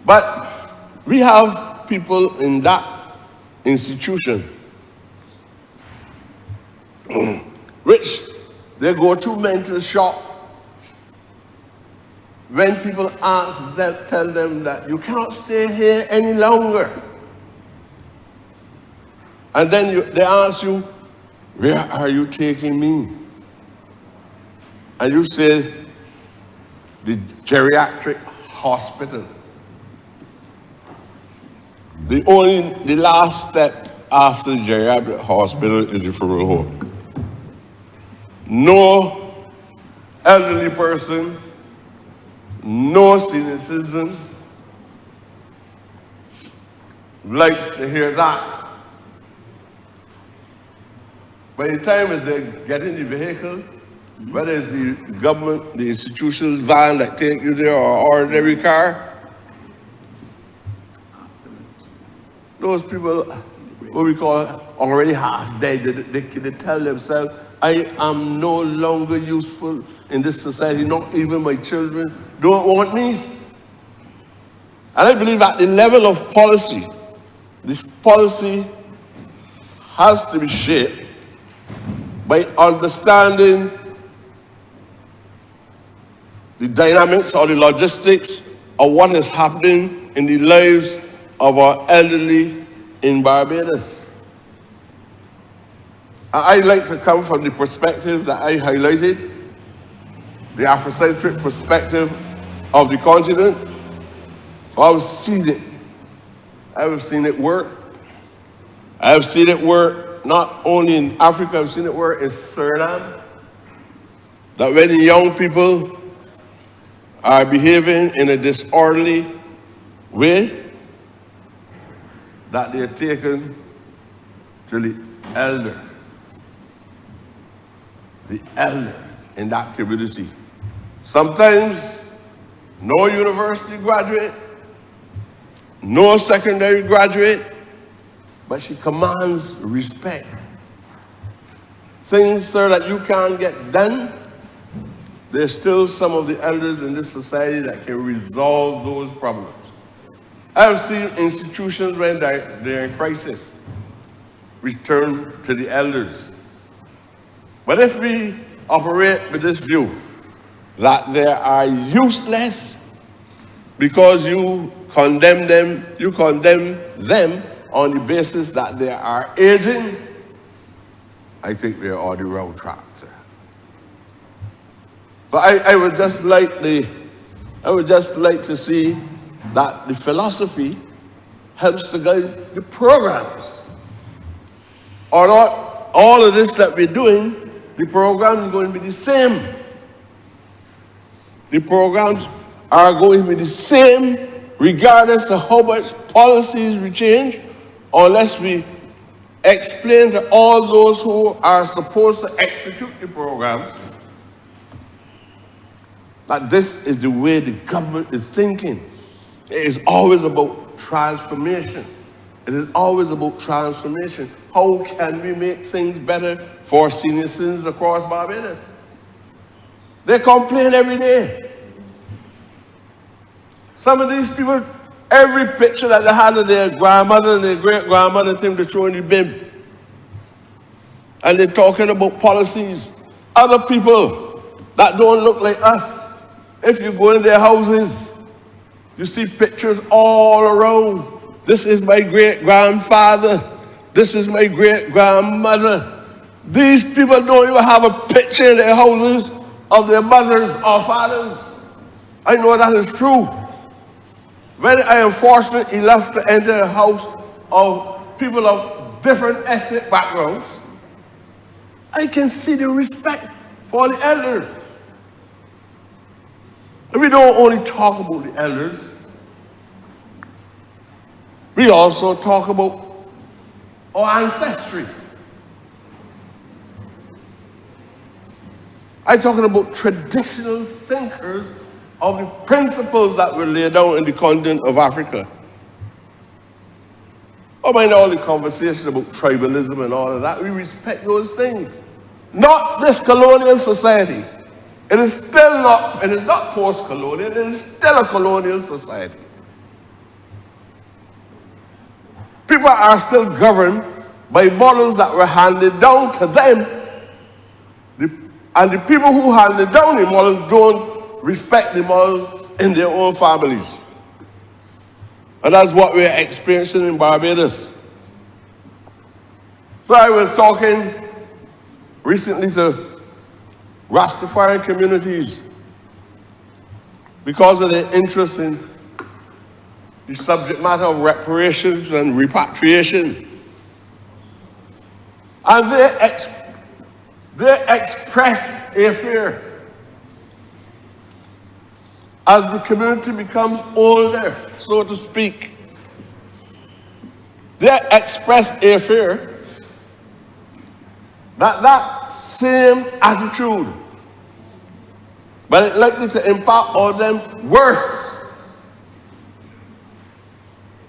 But we have people in that institution which they go to mental shock when people ask them, tell them that you cannot stay here any longer. And then they ask you, where are you taking me? And you say, the geriatric hospital. The last step after the geriatric hospital is the referral home. No elderly person, no senior citizen likes to hear that. By the time as they get in the vehicle, whether it's the government, the institutional van that take you there or ordinary car, those people, what we call already half dead, they tell themselves, I am no longer useful in this society, not even my children don't want me. And I believe at the level of policy, this policy has to be shaped by understanding the dynamics or the logistics of what is happening in the lives of our elderly in Barbados. I like to come from the perspective that I highlighted, the Afrocentric perspective of the continent. I've seen it. I've seen it work. I've seen it work not only in Africa, I've seen it work in Suriname. That when the young people are behaving in a disorderly way, that they're taken to the elder in that community. Sometimes no university graduate, no secondary graduate, but she commands respect. Things, sir, that you can't get done, there's still some of the elders in this society that can resolve those problems. I've seen institutions when they're in crisis return to the elders. But if we operate with this view that they are useless because you condemn them on the basis that they are aging, I think we're on the wrong track, sir. So I would just like to see that the philosophy helps to guide the programs. Or not all of this that we're doing, the program is going to be the same. The programs are going to be the same regardless of how much policies we change, unless we explain to all those who are supposed to execute the program that this is the way the government is thinking. It is always about transformation. It is always about transformation. How can we make things better for senior citizens across Barbados? They complain every day. Some of these people every picture that they had of their grandmother and their great-grandmother, thing to throw in the bin. And they're talking about policies. Other people that don't look like us, if you go in their houses, you see pictures all around. This is my great-grandfather. This is my great-grandmother. These people don't even have a picture in their houses of their mothers or fathers. I know that is true. When I am fortunate enough to enter a house of people of different ethnic backgrounds, I can see the respect for the elders. And we don't only talk about the elders, we also talk about our ancestry. I'm talking about traditional thinkers of the principles that were laid down in the continent of Africa. I mind all the conversation about tribalism and all of that. We respect those things. Not this colonial society. It is still not, it is not post-colonial, it is still a colonial society. People are still governed by models that were handed down to them, and the people who handed down the models don't respect the models in their own families. And that's what we're experiencing in Barbados. So I was talking recently to Rastafarian communities because of their interest in the subject matter of reparations and repatriation. And they express a fear as the community becomes older, so to speak. They express a fear that that same attitude, but it's likely to impact on them worse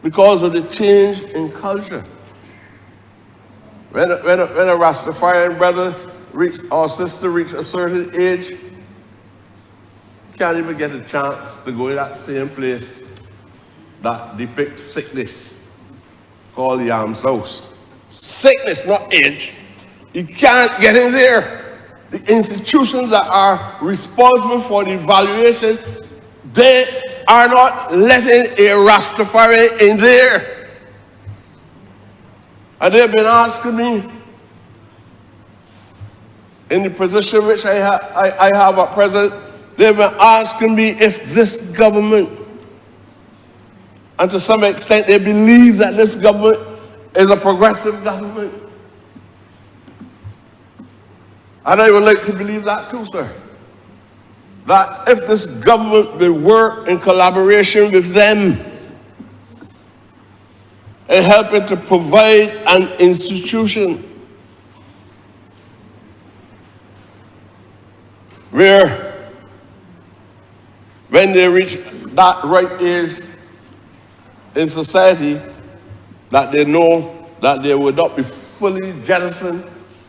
because of the change in culture. When a Rastafarian brother or sister reach a certain age, can't even get a chance to go to that same place that depicts sickness, called Yam's house. Sickness, not age. You can't get in there. The institutions that are responsible for the evaluation, they are not letting a Rastafarian in there. And they've been asking me, in the position which I have at present, they've been asking me if this government, and to some extent they believe that this government is a progressive government. And I would like to believe that too, sir. That if this government will work in collaboration with them and helping to provide an institution where when they reach that right age in society, that they know that they would not be fully jettisoned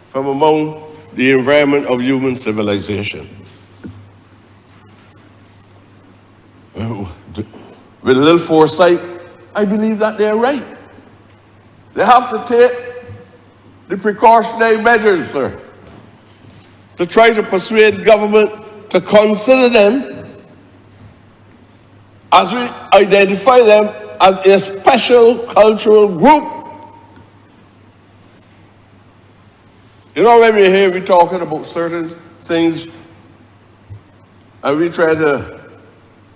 from among the environment of human civilization. With a little foresight, I believe that they're right. They have to take the precautionary measures, sir, to try to persuade government to consider them as we identify them as a special cultural group. You know, when we hear we talking about certain things and we try to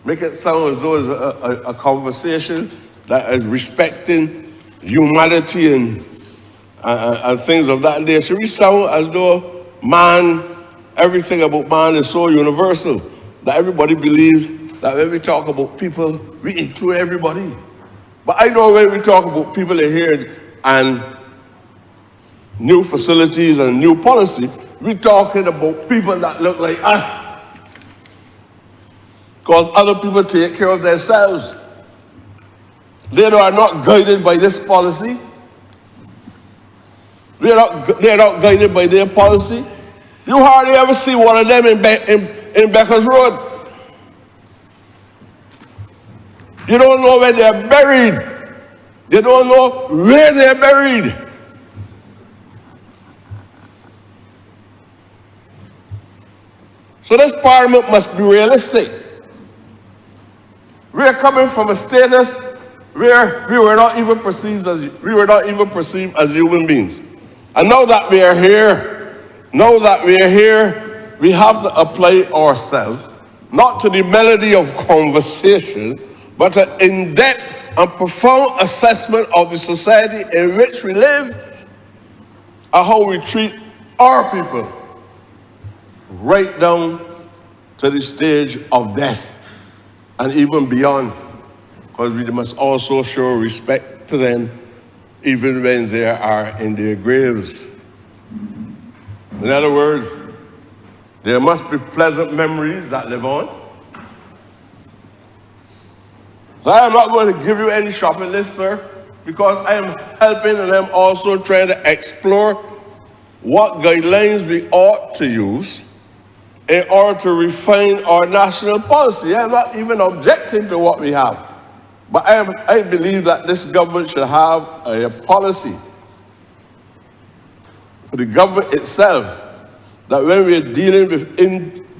make it sound as though it's a conversation that is respecting humanity and things of that nature, we sound as though man, everything about man is so universal that everybody believes that when we talk about people, we include everybody. But I know when we talk about people in here and new facilities and new policy, we're talking about people that look like us. Because other people take care of themselves. They are not guided by this policy. They're not guided by their policy. You hardly ever see one of them in Becker's Road. You don't know where they're buried. You don't know where they're buried. So this parliament must be realistic. We are coming from a status where we were not even perceived as human beings. And now that we are here, we have to apply ourselves not to the melody of conversation, but an in-depth and profound assessment of the society in which we live and how we treat our people, right down to the stage of death and even beyond, because we must also show respect to them even when they are in their graves. In other words, there must be pleasant memories that live on. So I am not going to give you any shopping list, sir, because I am helping and I'm also trying to explore what guidelines we ought to use in order to refine our national policy. I'm not even objecting to what we have, but I believe that this government should have a policy for the government itself, that when we're dealing with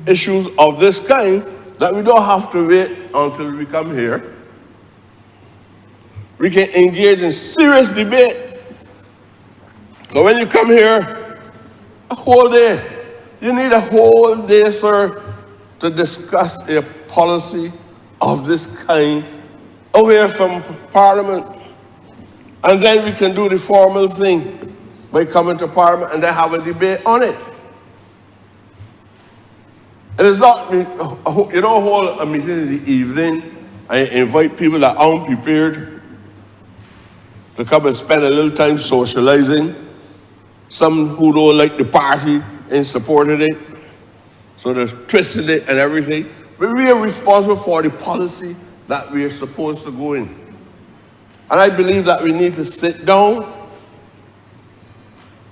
issues of this kind, that we don't have to wait until we come here. We can engage in serious debate. So when you come here, a whole day, you need a whole day, sir, to discuss a policy of this kind away from Parliament. And then we can do the formal thing by coming to Parliament and then have a debate on it. It is not, you don't hold a meeting in the evening and invite people that aren't prepared to come and spend a little time socializing. Some who don't like the party and supported it, so they're twisting it and everything. But we are responsible for the policy that we are supposed to go in. And I believe that we need to sit down.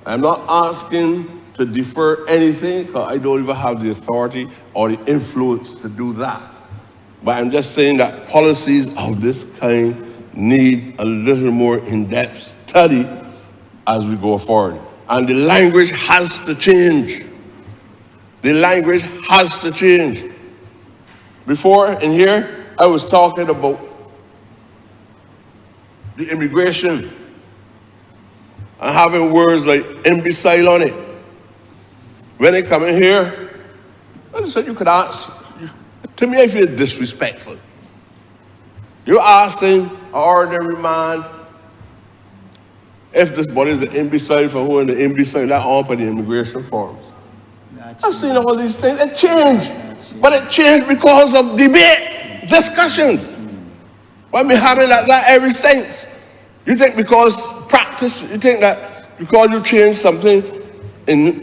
I'm not asking to defer anything, because I don't even have the authority or the influence to do that. But I'm just saying that policies of this kind need a little more in-depth study as we go forward. And the language has to change. The language has to change. Before, in here, I was talking about the immigration and having words like imbecile on it. When they come in here, I said, you could ask. To me, I feel disrespectful. You're asking an ordinary man if this body is an imbecile for who and the imbecile that on the immigration forms. I've seen all these things. It changed. But it changed because of debate, discussions. I've been having that ever since. You think because practice, you think that because you change something in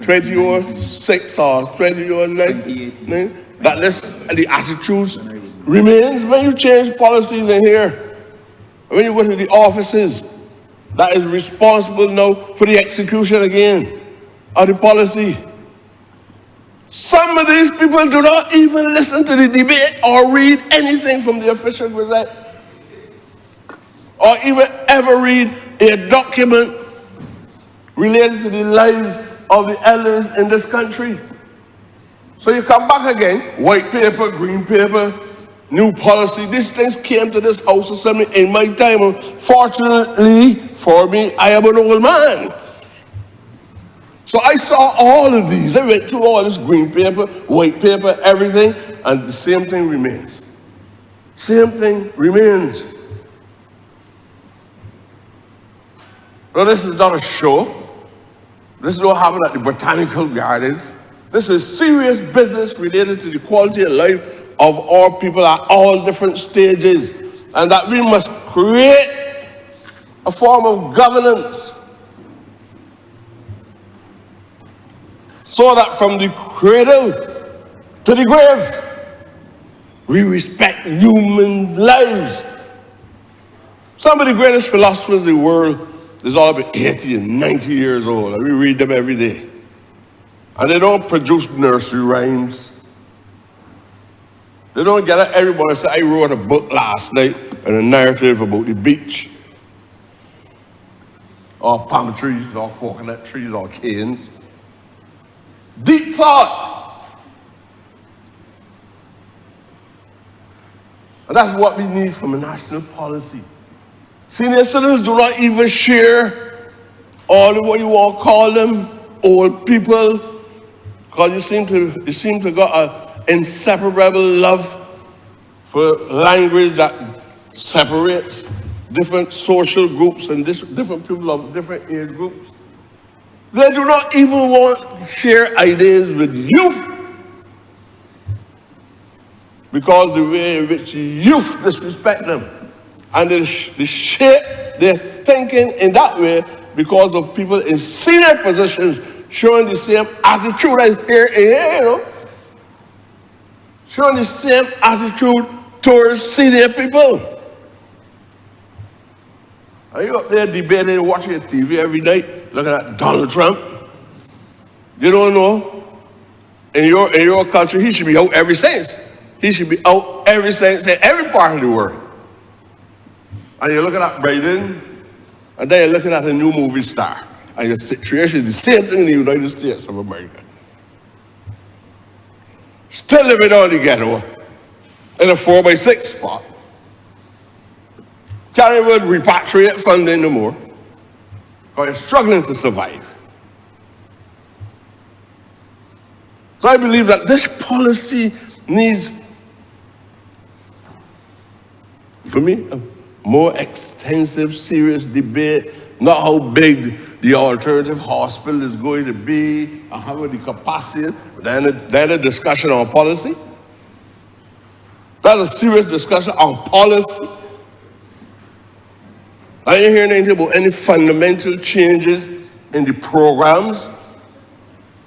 2006 or 2009, that the attitudes remains when you change policies in here. When you go to the offices that is responsible now for the execution again of the policy. Some of these people do not even listen to the debate or read anything from the official gazette, or even ever read a document related to the lives of the elders in this country. So you come back again, white paper, green paper, new policy. These things came to this House Assembly in my time. Fortunately for me, I am an old man. So I saw all of these. I went through all this green paper, white paper, everything, and the same thing remains. Same thing remains. No, this is not a show. This is what happened at the Botanical Gardens. This is serious business related to the quality of life of our people at all different stages, and that we must create a form of governance so that from the cradle to the grave, we respect human lives. Some of the greatest philosophers in the world is all about 80 and 90 years old, and we read them every day. And they don't produce nursery rhymes. They don't get it. Everybody say, I wrote a book last night and a narrative about the beach, or palm trees, or coconut trees, or canes. Deep thought. And that's what we need from a national policy. Senior citizens do not even share all of what you want to call them, old people, because you seem to got an inseparable love for language that separates different social groups and different people of different age groups. They do not even want to share ideas with youth, because the way in which youth disrespect them, and they shape their thinking in that way because of people in senior positions showing the same attitude as here, you know, showing the same attitude towards senior people. Are you up there debating, watching TV every night, looking at Donald Trump? You don't know? In your country, he should be out every Saturday. He should be out every Saturday, every part of the world. And you're looking at Biden, and then you're looking at a new movie star. And your situation is the same thing in the United States of America. Still living on the ghetto in a 4x6 spot. Can't even repatriate funding no more, because you're struggling to survive. So I believe that this policy needs, for me, a more extensive, serious debate, not how big the alternative hospital is going to be, or how the capacity, then a discussion on policy. That's a serious discussion on policy. I ain't hearing anything about any fundamental changes in the programs.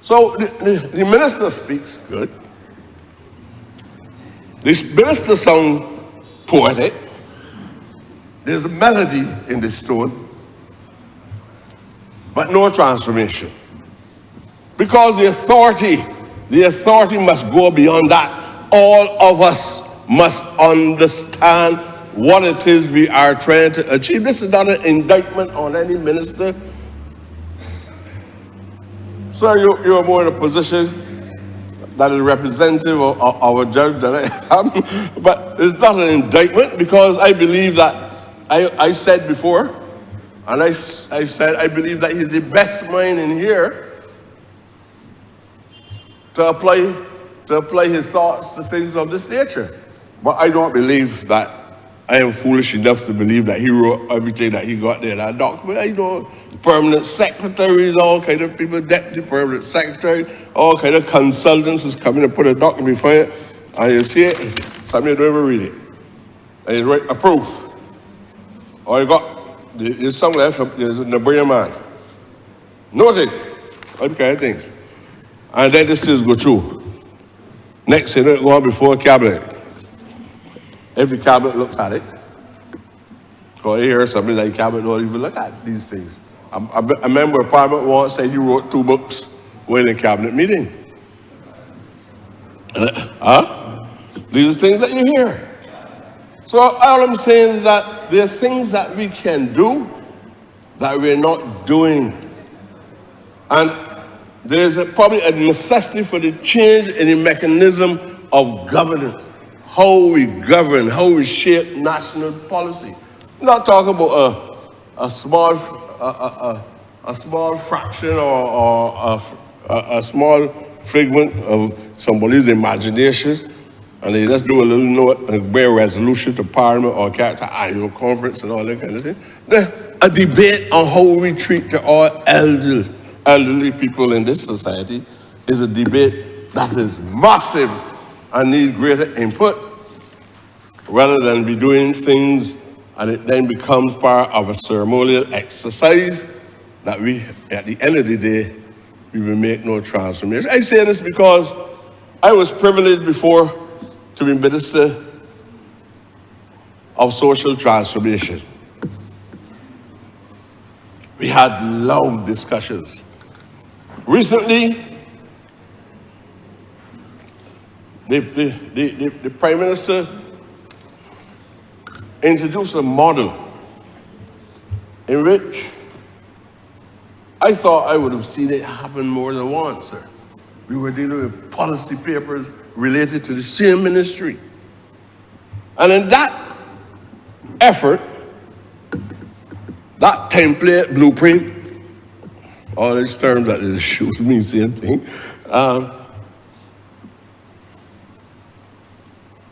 So the minister speaks good. This minister sounds poetic. There's a melody in this tone, but no transformation. Because the authority must go beyond that. All of us must understand what it is we are trying to achieve. This is not an indictment on any minister. Sir, you're more in a position that is representative of a judge than I am. But it's not an indictment, because I believe that I said before, and I said I believe that he's the best mind in here to apply his thoughts to things of this nature. But I don't believe that I am foolish enough to believe that he wrote everything that he got there in that document. I know permanent secretaries, all kind of people, deputy permanent secretary, all kind of consultants is coming to put a document before you, and you see it, some of you don't even read it. And you write approve. Or you got, there's some left, there's a brain man. Noted, all kind of things. And then this is go through. Next thing, it go on before cabinet. Every cabinet looks at it. Because you hear something like cabinet don't even look at these things. I remember a parliament once said he wrote 2 books when in a cabinet meeting. These are things that you hear. So all I'm saying is that there are things that we can do that we're not doing. And there's probably a necessity for the change in the mechanism of governance. How we govern, how we shape national policy. I'm not talking about a small fraction or a small figment of somebody's imagination, and they just do a little note and bring a resolution to Parliament or character annual conference and all that kind of thing. A debate on how we treat the all elderly people in this society is a debate that is massive and needs greater input, rather than be doing things and it then becomes part of a ceremonial exercise that we, at the end of the day, we will make no transformation. I say this because I was privileged before to be Minister of Social Transformation. We had long discussions. Recently, the Prime Minister introduced a model in which I thought I would have seen it happen more than once, sir. We were dealing with policy papers related to the same ministry. And in that effort, that template, blueprint, all these terms that is should mean same thing.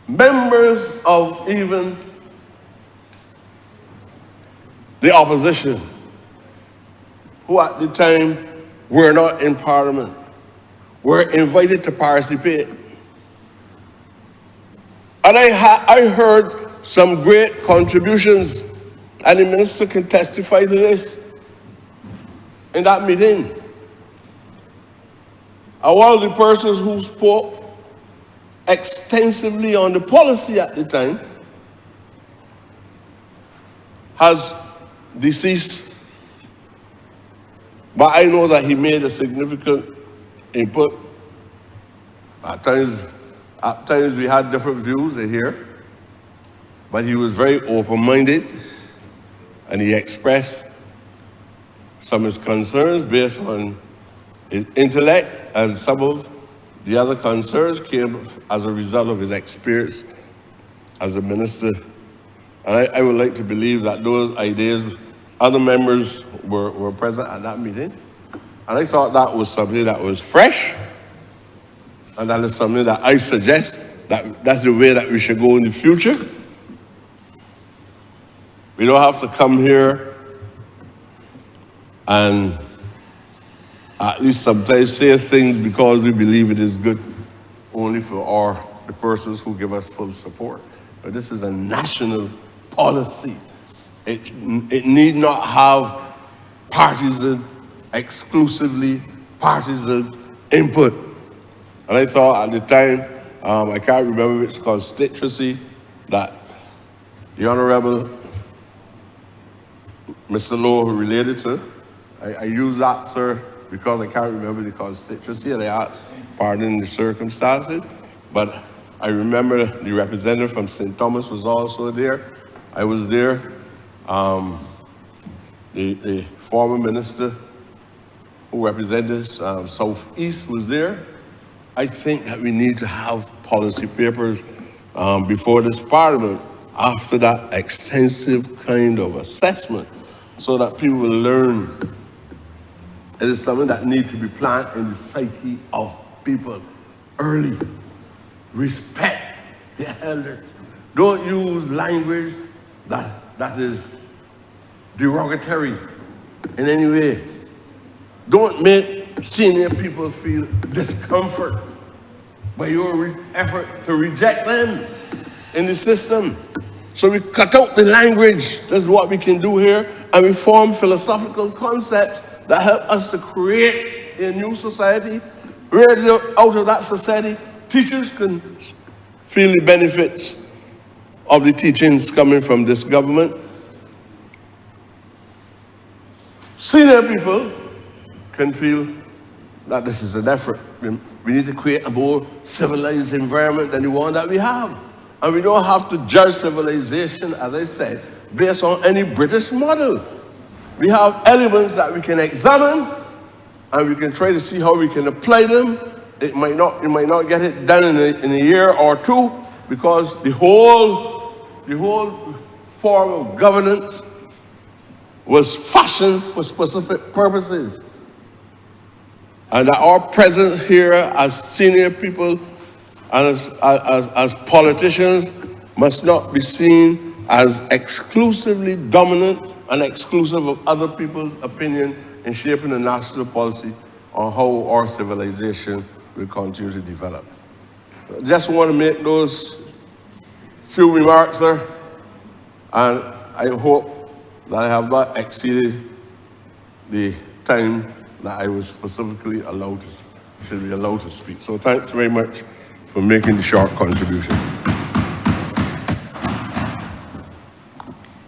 Members of even the opposition, who at the time were not in Parliament, were invited to participate. And I heard some great contributions, and the minister can testify to this, in that meeting. And one of the persons who spoke extensively on the policy at the time has deceased, but I know that he made a significant input. At times we had different views in here, but he was very open-minded, and he expressed some of his concerns based on his intellect, and some of the other concerns came as a result of his experience as a minister. And I would like to believe that those ideas, other members were present at that meeting. And I thought that was something that was fresh. And that is something that I suggest that's the way that we should go in the future. We don't have to come here and at least sometimes say things because we believe it is good only for the persons who give us full support. But this is a national policy. It need not have exclusively partisan input. And I thought at the time, I can't remember which constituency that the Honourable Mr. Lowe related to. I use that, sir, because I can't remember the constituency, and I ask pardon the circumstances, but I remember the representative from St. Thomas was also there. I was there. The former minister who represented Southeast was there. I think that we need to have policy papers before this Parliament after that extensive kind of assessment, so that people will learn. It is something that needs to be planted in the psyche of people early. Respect the elders. Don't use language that is derogatory in any way. Don't make senior people feel discomfort by your effort to reject them in the system. So we cut out the language. That's what we can do here. And we form philosophical concepts that help us to create a new society, where out of that society, teachers can feel the benefits of the teachings coming from this government. Senior people can feel that this is an effort. We need to create a more civilized environment than the one that we have. And we don't have to judge civilization, as I said, based on any British model. We have elements that we can examine, and we can try to see how we can apply them. You might not get it done in a year or two, because the whole form of governance was fashioned for specific purposes. And that our presence here as senior people and as politicians must not be seen as exclusively dominant and exclusive of other people's opinion in shaping the national policy on how our civilization will continue to develop. I just want to make those few remarks, sir, and I hope that I have not exceeded the time that I was specifically should be allowed to speak. So thanks very much for making the short contribution.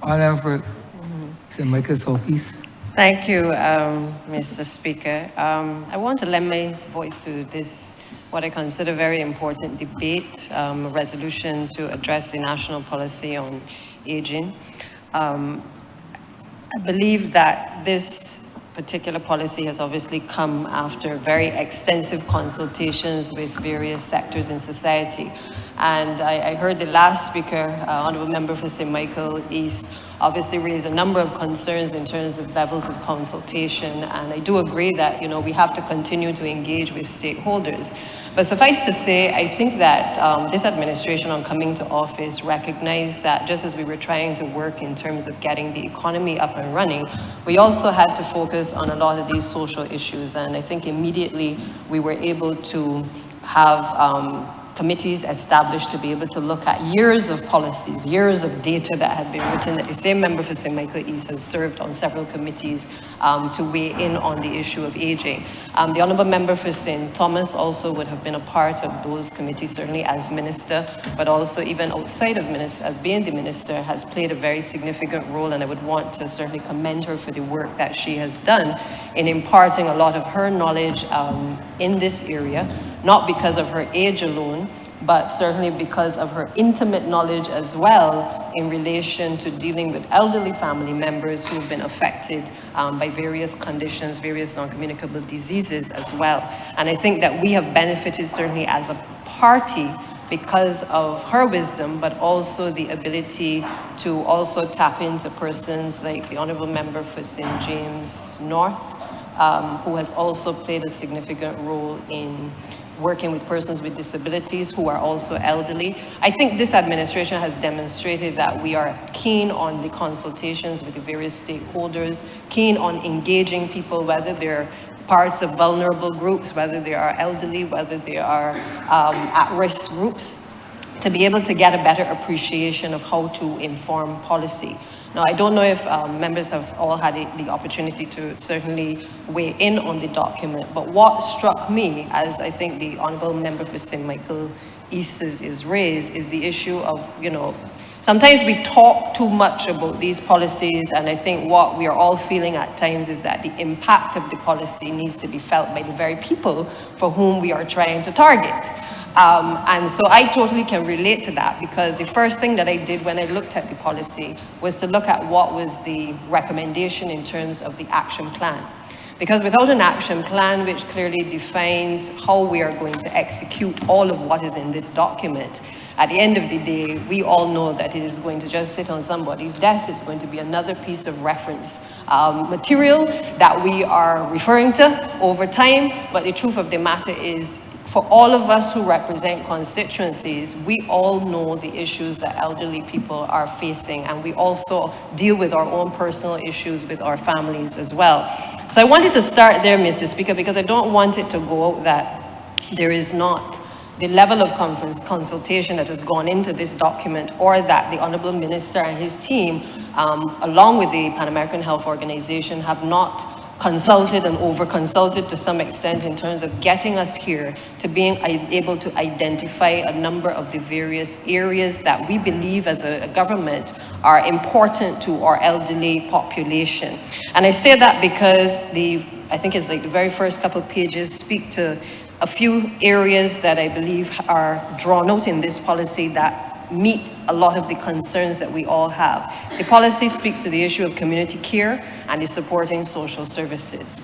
Honourable St. Michael's Office. Thank you, Mr. Speaker. I want to lend my voice to this what I consider very important debate, a resolution to address the national policy on aging. I believe that this particular policy has obviously come after very extensive consultations with various sectors in society. And I heard the last speaker, Honourable Member for St. Michael East, obviously raised a number of concerns in terms of levels of consultation. And I do agree that, we have to continue to engage with stakeholders. But suffice to say, I think that this administration on coming to office recognized that just as we were trying to work in terms of getting the economy up and running, we also had to focus on a lot of these social issues. And I think immediately we were able to have committees established to be able to look at years of policies, years of data that had been written. That the same member for St. Michael East has served on several committees to weigh in on the issue of aging. The Honourable Member for St. Thomas also would have been a part of those committees, certainly as Minister, but also even outside of being the Minister, has played a very significant role, and I would want to certainly commend her for the work that she has done in imparting a lot of her knowledge in this area, not because of her age alone, but certainly because of her intimate knowledge as well in relation to dealing with elderly family members who've been affected by various conditions, various non-communicable diseases as well. And I think that we have benefited certainly as a party because of her wisdom, but also the ability to also tap into persons like the Honourable Member for St. James North, who has also played a significant role in working with persons with disabilities who are also elderly. I think this administration has demonstrated that we are keen on the consultations with the various stakeholders, keen on engaging people, whether they're parts of vulnerable groups, whether they are elderly, whether they are at-risk groups, to be able to get a better appreciation of how to inform policy. Now, I don't know if members have all had the opportunity to certainly weigh in on the document, but what struck me, as I think the Honourable Member for St. Michael East is raised, is the issue of, sometimes we talk too much about these policies, and I think what we are all feeling at times is that the impact of the policy needs to be felt by the very people for whom we are trying to target. And so I totally can relate to that, because the first thing that I did when I looked at the policy was to look at what was the recommendation in terms of the action plan. Because without an action plan which clearly defines how we are going to execute all of what is in this document, at the end of the day, we all know that it is going to just sit on somebody's desk. It's going to be another piece of reference material that we are referring to over time. But the truth of the matter is, for all of us who represent constituencies, we all know the issues that elderly people are facing, and we also deal with our own personal issues with our families as well. So I wanted to start there, Mr. Speaker, because I don't want it to go out that there is not the level of consultation that has gone into this document, or that the Honourable Minister and his team, along with the Pan American Health Organization, have not consulted and over-consulted to some extent in terms of getting us here to being able to identify a number of the various areas that we believe as a government are important to our elderly population. And I say that because I think it's like the very first couple of pages speak to a few areas that I believe are drawn out in this policy that meet a lot of the concerns that we all have. The policy speaks to the issue of community care and the supporting social services.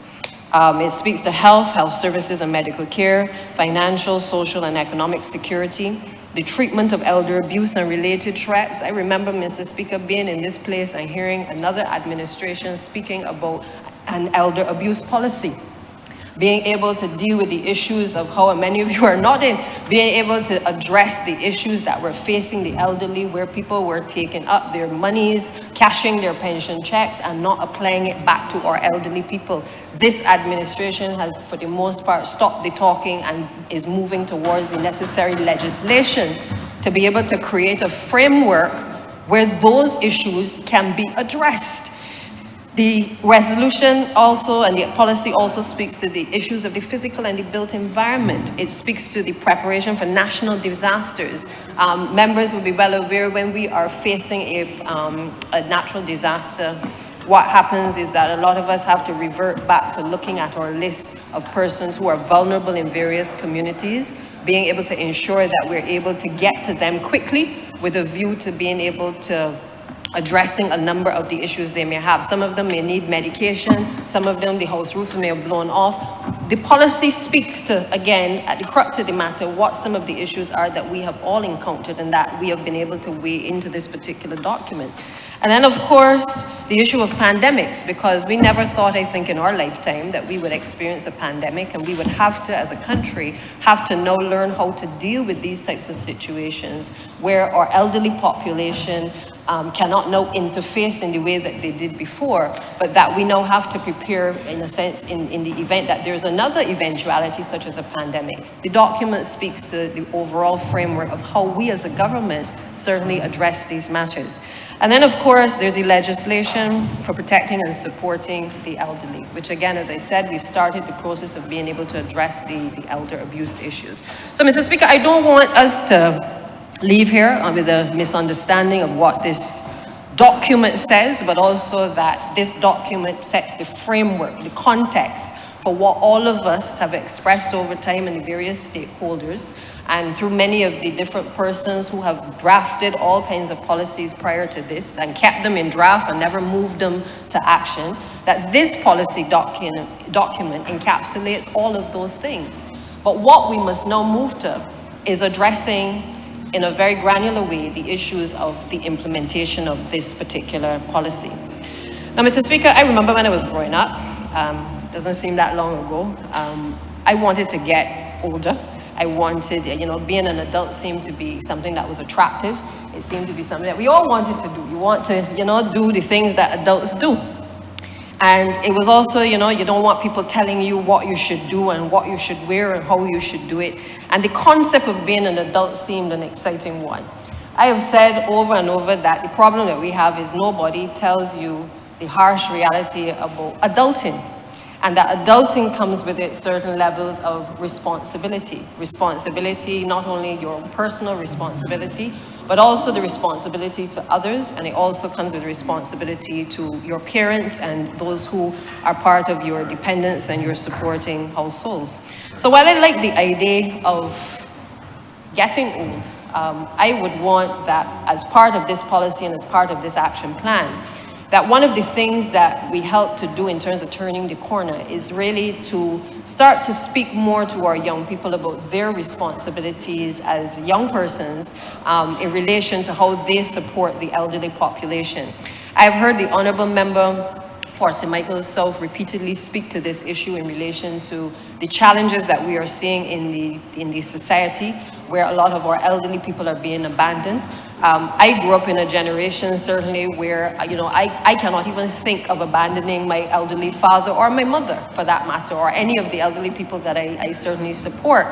It speaks to health services and medical care, financial, social and economic security, the treatment of elder abuse and related threats. I remember, Mr. Speaker, being in this place and hearing another administration speaking about an elder abuse policy, being able to deal with the issues of how, and many of you are nodding, being able to address the issues that were facing the elderly, where people were taking up their monies, cashing their pension checks, and not applying it back to our elderly people. This administration has, for the most part, stopped the talking and is moving towards the necessary legislation to be able to create a framework where those issues can be addressed. The resolution also, and the policy also, speaks to the issues of the physical and the built environment. It speaks to the preparation for national disasters. Members will be well aware, when we are facing a natural disaster, what happens is that a lot of us have to revert back to looking at our list of persons who are vulnerable in various communities, being able to ensure that we're able to get to them quickly with a view to being able to addressing a number of the issues they may have. Some of them may need medication, some of them the house roof may have blown off. The policy speaks to, again, at the crux of the matter, what some of the issues are that we have all encountered and that we have been able to weigh into this particular document. And then, of course, the issue of pandemics, because we never thought, I think, in our lifetime that we would experience a pandemic, and we would have to, as a country, have to now learn how to deal with these types of situations where our elderly population cannot now interface in the way that they did before, but that we now have to prepare, in a sense, in the event that there's another eventuality such as a pandemic. The document speaks to the overall framework of how we as a government certainly address these matters. And then, of course, there's the legislation for protecting and supporting the elderly, which again, as I said, we've started the process of being able to address the elder abuse issues. So, Mr. Speaker, I don't want us to leave here with a misunderstanding of what this document says, but also that this document sets the framework, the context for what all of us have expressed over time in the various stakeholders and through many of the different persons who have drafted all kinds of policies prior to this and kept them in draft and never moved them to action, that this policy document encapsulates all of those things. But what we must now move to is addressing in a very granular way the issues of the implementation of this particular policy. Now, Mr. Speaker, I remember when I was growing up, doesn't seem that long ago, I wanted to get older. I wanted, being an adult seemed to be something that was attractive. It seemed to be something that we all wanted to do. You want to, do the things that adults do. And it was also, you don't want people telling you what you should do and what you should wear and how you should do it. And the concept of being an adult seemed an exciting one. I have said over and over that the problem that we have is nobody tells you the harsh reality about adulting. And that adulting comes with it certain levels of responsibility. Responsibility, not only your personal responsibility, but also the responsibility to others, and it also comes with responsibility to your parents and those who are part of your dependents and your supporting households. So while I like the idea of getting old, I would want that as part of this policy and as part of this action plan, that one of the things that we help to do in terms of turning the corner is really to start to speak more to our young people about their responsibilities as young persons in relation to how they support the elderly population. I've heard the Honourable Member for St. Michael's South repeatedly speak to this issue in relation to the challenges that we are seeing in the society where a lot of our elderly people are being abandoned. I grew up in a generation, certainly, where, I cannot even think of abandoning my elderly father or my mother, for that matter, or any of the elderly people that I certainly support.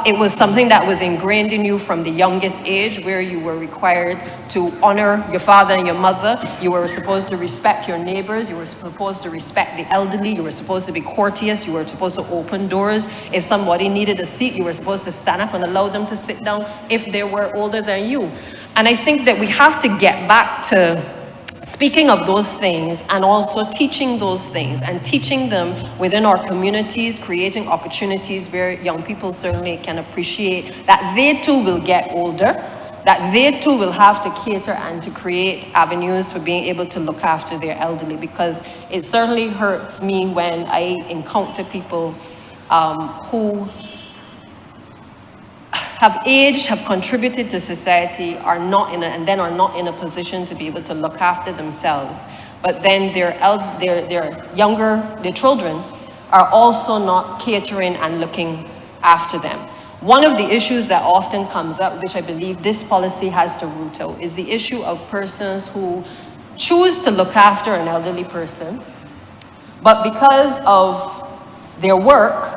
It was something that was ingrained in you from the youngest age, where you were required to honor your father and your mother. You were supposed to respect your neighbors. You were supposed to respect the elderly. You were supposed to be courteous. You were supposed to open doors. If somebody needed a seat, you were supposed to stand up and allow them to sit down if they were older than you. And I think that we have to get back to speaking of those things and also teaching those things and teaching them within our communities, creating opportunities where young people certainly can appreciate that they too will get older, that they too will have to cater and to create avenues for being able to look after their elderly, because it certainly hurts me when I encounter people who have aged, have contributed to society, are not in a position to be able to look after themselves. But then their children are also not catering and looking after them. One of the issues that often comes up, which I believe this policy has to root out, is the issue of persons who choose to look after an elderly person, but because of their work,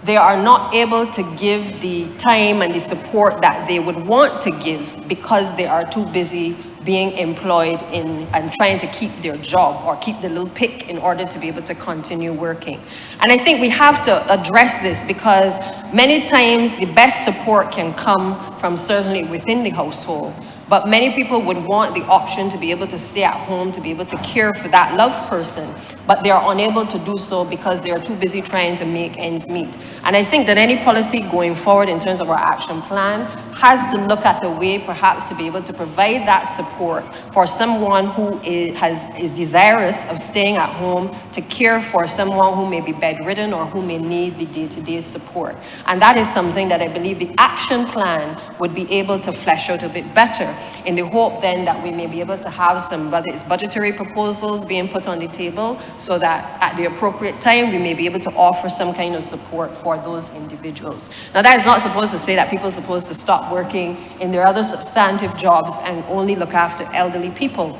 they are not able to give the time and the support that they would want to give because they are too busy being employed in and trying to keep their job or keep the little pick in order to be able to continue working. And I think we have to address this, because many times the best support can come from certainly within the household. But many people would want the option to be able to stay at home, to be able to care for that loved person, but they are unable to do so because they are too busy trying to make ends meet. And I think that any policy going forward in terms of our action plan has to look at a way perhaps to be able to provide that support for someone who is desirous of staying at home to care for someone who may be bedridden or who may need the day-to-day support. And that is something that I believe the action plan would be able to flesh out a bit better, in the hope then that we may be able to have some, whether it's budgetary proposals being put on the table, so that at the appropriate time we may be able to offer some kind of support for those individuals. Now, that is not supposed to say that people are supposed to stop working in their other substantive jobs and only look after elderly people.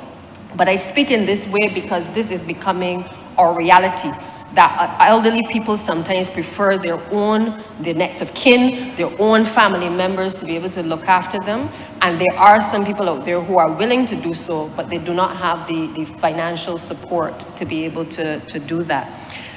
But I speak in this way because this is becoming our reality, that elderly people sometimes prefer their next of kin, their own family members to be able to look after them. And there are some people out there who are willing to do so, but they do not have the financial support to be able to do that.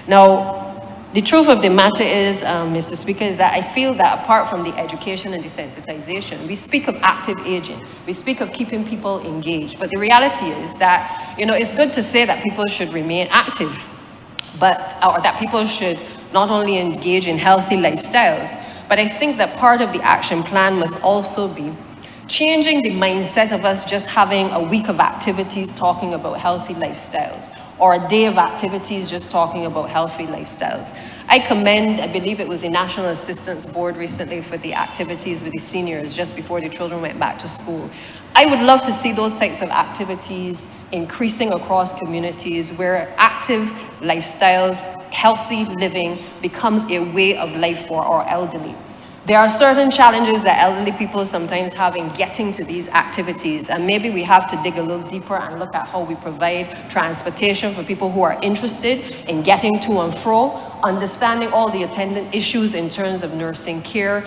Now, the truth of the matter is, Mr. Speaker, is that I feel that apart from the education and desensitization, we speak of active aging, we speak of keeping people engaged, but the reality is that, it's good to say that people should remain active, or that people should not only engage in healthy lifestyles, but I think that part of the action plan must also be changing the mindset of us just having a week of activities talking about healthy lifestyles, or a day of activities just talking about healthy lifestyles. I commend, I believe it was the National Assistance Board recently for the activities with the seniors just before the children went back to school. I would love to see those types of activities increasing across communities where active lifestyles, healthy living becomes a way of life for our elderly. There are certain challenges that elderly people sometimes have in getting to these activities, and maybe we have to dig a little deeper and look at how we provide transportation for people who are interested in getting to and fro, understanding all the attendant issues in terms of nursing care,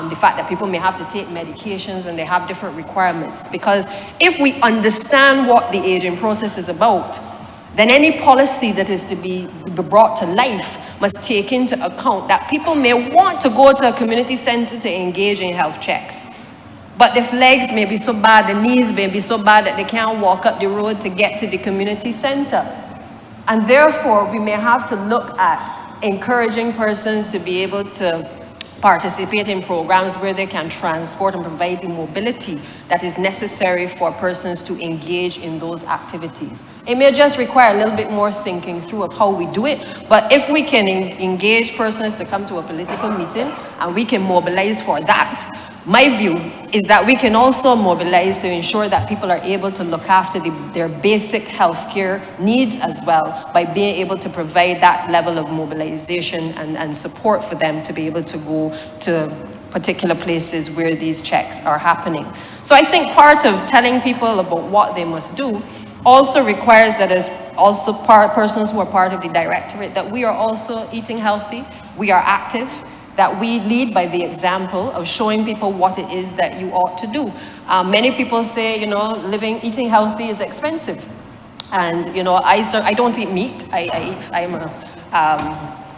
the fact that people may have to take medications and they have different requirements. Because if we understand what the aging process is about, then any policy that is to be brought to life must take into account that people may want to go to a community center to engage in health checks, but their legs may be so bad, the knees may be so bad that they can't walk up the road to get to the community center. And therefore, we may have to look at encouraging persons to be able to participate in programs where they can transport and provide the mobility that is necessary for persons to engage in those activities. It may just require a little bit more thinking through of how we do it, but if we can engage persons to come to a political meeting and we can mobilize for that, my view is that we can also mobilize to ensure that people are able to look after their basic healthcare needs as well, by being able to provide that level of mobilization and support for them to be able to go to particular places where these checks are happening. So I think part of telling people about what they must do also requires that as also persons who are part of the directorate, that we are also eating healthy, we are active, that we lead by the example of showing people what it is that you ought to do. Many people say, eating healthy is expensive. And, I don't eat meat. I'm a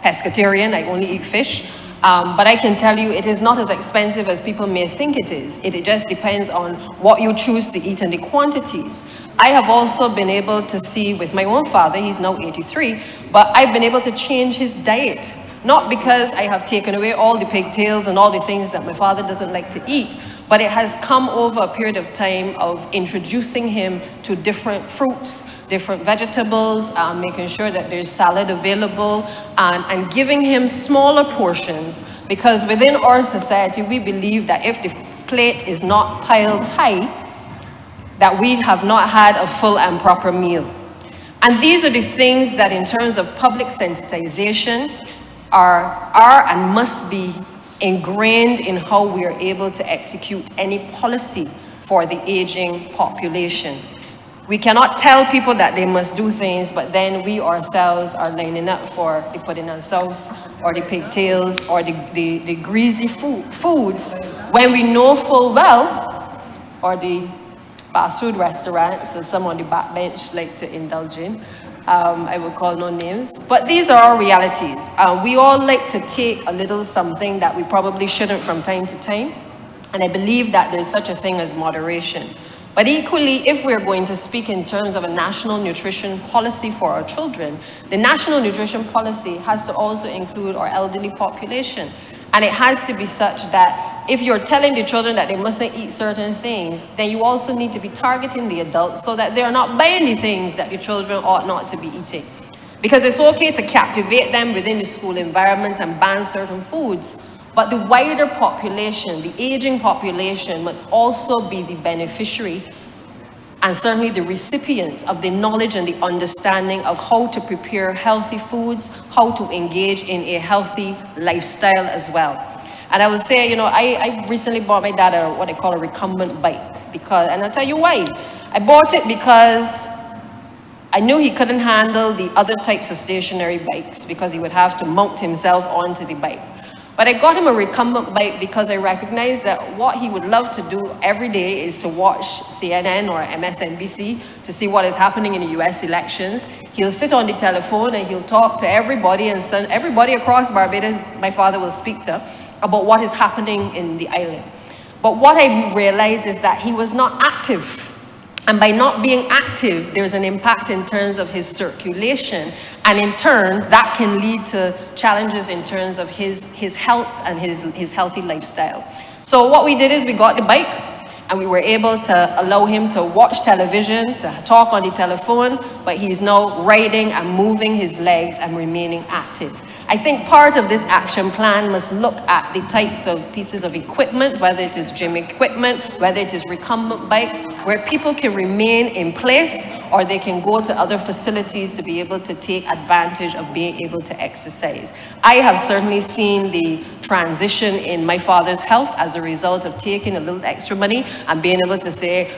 pescatarian, I only eat fish. But I can tell you it is not as expensive as people may think it is. It just depends on what you choose to eat and the quantities. I have also been able to see with my own father, he's now 83, but I've been able to change his diet. Not because I have taken away all the pigtails and all the things that my father doesn't like to eat, but it has come over a period of time of introducing him to different fruits, different vegetables, making sure that there's salad available, and giving him smaller portions, because within our society, we believe that if the plate is not piled high, that we have not had a full and proper meal. And these are the things that in terms of public sensitization, are and must be ingrained in how we are able to execute any policy for the aging population. We cannot tell people that they must do things, but then we ourselves are lining up for the pudding and sauce, or the pigtails, or the greasy foods, when we know full well, or the fast food restaurants, as some on the back bench like to indulge in. I will call no names, but these are our realities. We all like to take a little something that we probably shouldn't from time to time, And I believe that there's such a thing as moderation. But equally, if we're going to speak in terms of a national nutrition policy for our children, the national nutrition policy has to also include our elderly population. And it has to be such that if you're telling the children that they mustn't eat certain things, then you also need to be targeting the adults so that they're not buying the things that the children ought not to be eating. Because it's okay to captivate them within the school environment and ban certain foods, but the wider population, the aging population, must also be the beneficiary and certainly the recipients of the knowledge and the understanding of how to prepare healthy foods, how to engage in a healthy lifestyle as well. And I would say, you know, I recently bought my dad what they call a recumbent bike, because, and I'll tell you why. I bought it because I knew he couldn't handle the other types of stationary bikes because he would have to mount himself onto the bike. But I got him a recumbent bike because I recognized that what he would love to do every day is to watch CNN or MSNBC to see what is happening in the US elections. He'll sit on the telephone and he'll talk to everybody, and everybody across Barbados, my father will speak to, about what is happening in the island. But what I realized is that he was not active. And by not being active, there's an impact in terms of his circulation. And in turn, that can lead to challenges in terms of his health and his healthy lifestyle. So what we did is we got the bike and we were able to allow him to watch television, to talk on the telephone, but he's now riding and moving his legs and remaining active. I think part of this action plan must look at the types of pieces of equipment, whether it is gym equipment, whether it is recumbent bikes, where people can remain in place or they can go to other facilities to be able to take advantage of being able to exercise. I have certainly seen the transition in my father's health as a result of taking a little extra money and being able to say,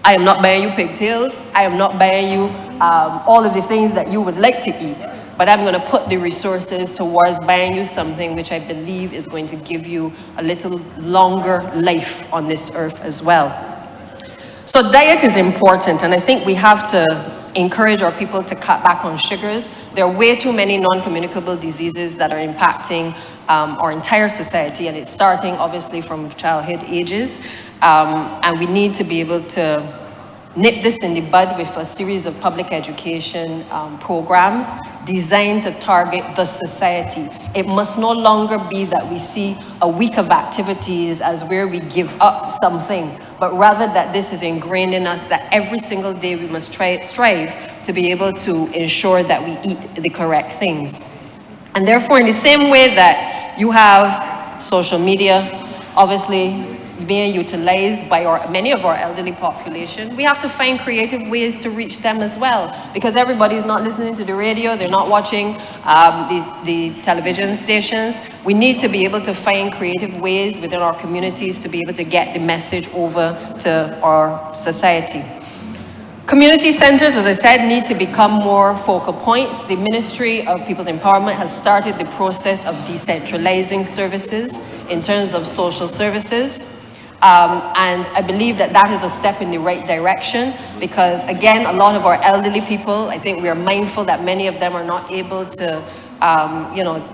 I am not buying you pigtails, I am not buying you all of the things that you would like to eat, but I'm going to put the resources towards buying you something which I believe is going to give you a little longer life on this earth as well. So diet is important, and I think we have to encourage our people to cut back on sugars. There are way too many non-communicable diseases that are impacting our entire society, and it's starting obviously from childhood ages, and we need to be able to nip this in the bud with a series of public education programs designed to target the society. It must no longer be that we see a week of activities as where we give up something, but rather that this is ingrained in us, that every single day we must strive to be able to ensure that we eat the correct things. And therefore, in the same way that you have social media, obviously, being utilized by many of our elderly population, we have to find creative ways to reach them as well, because everybody is not listening to the radio, they're not watching the television stations. We need to be able to find creative ways within our communities to be able to get the message over to our society. Community centers, as I said, need to become more focal points. The Ministry of People's Empowerment has started the process of decentralizing services in terms of social services. And I believe that that is a step in the right direction, because again, a lot of our elderly people, I think we are mindful that many of them are not able to,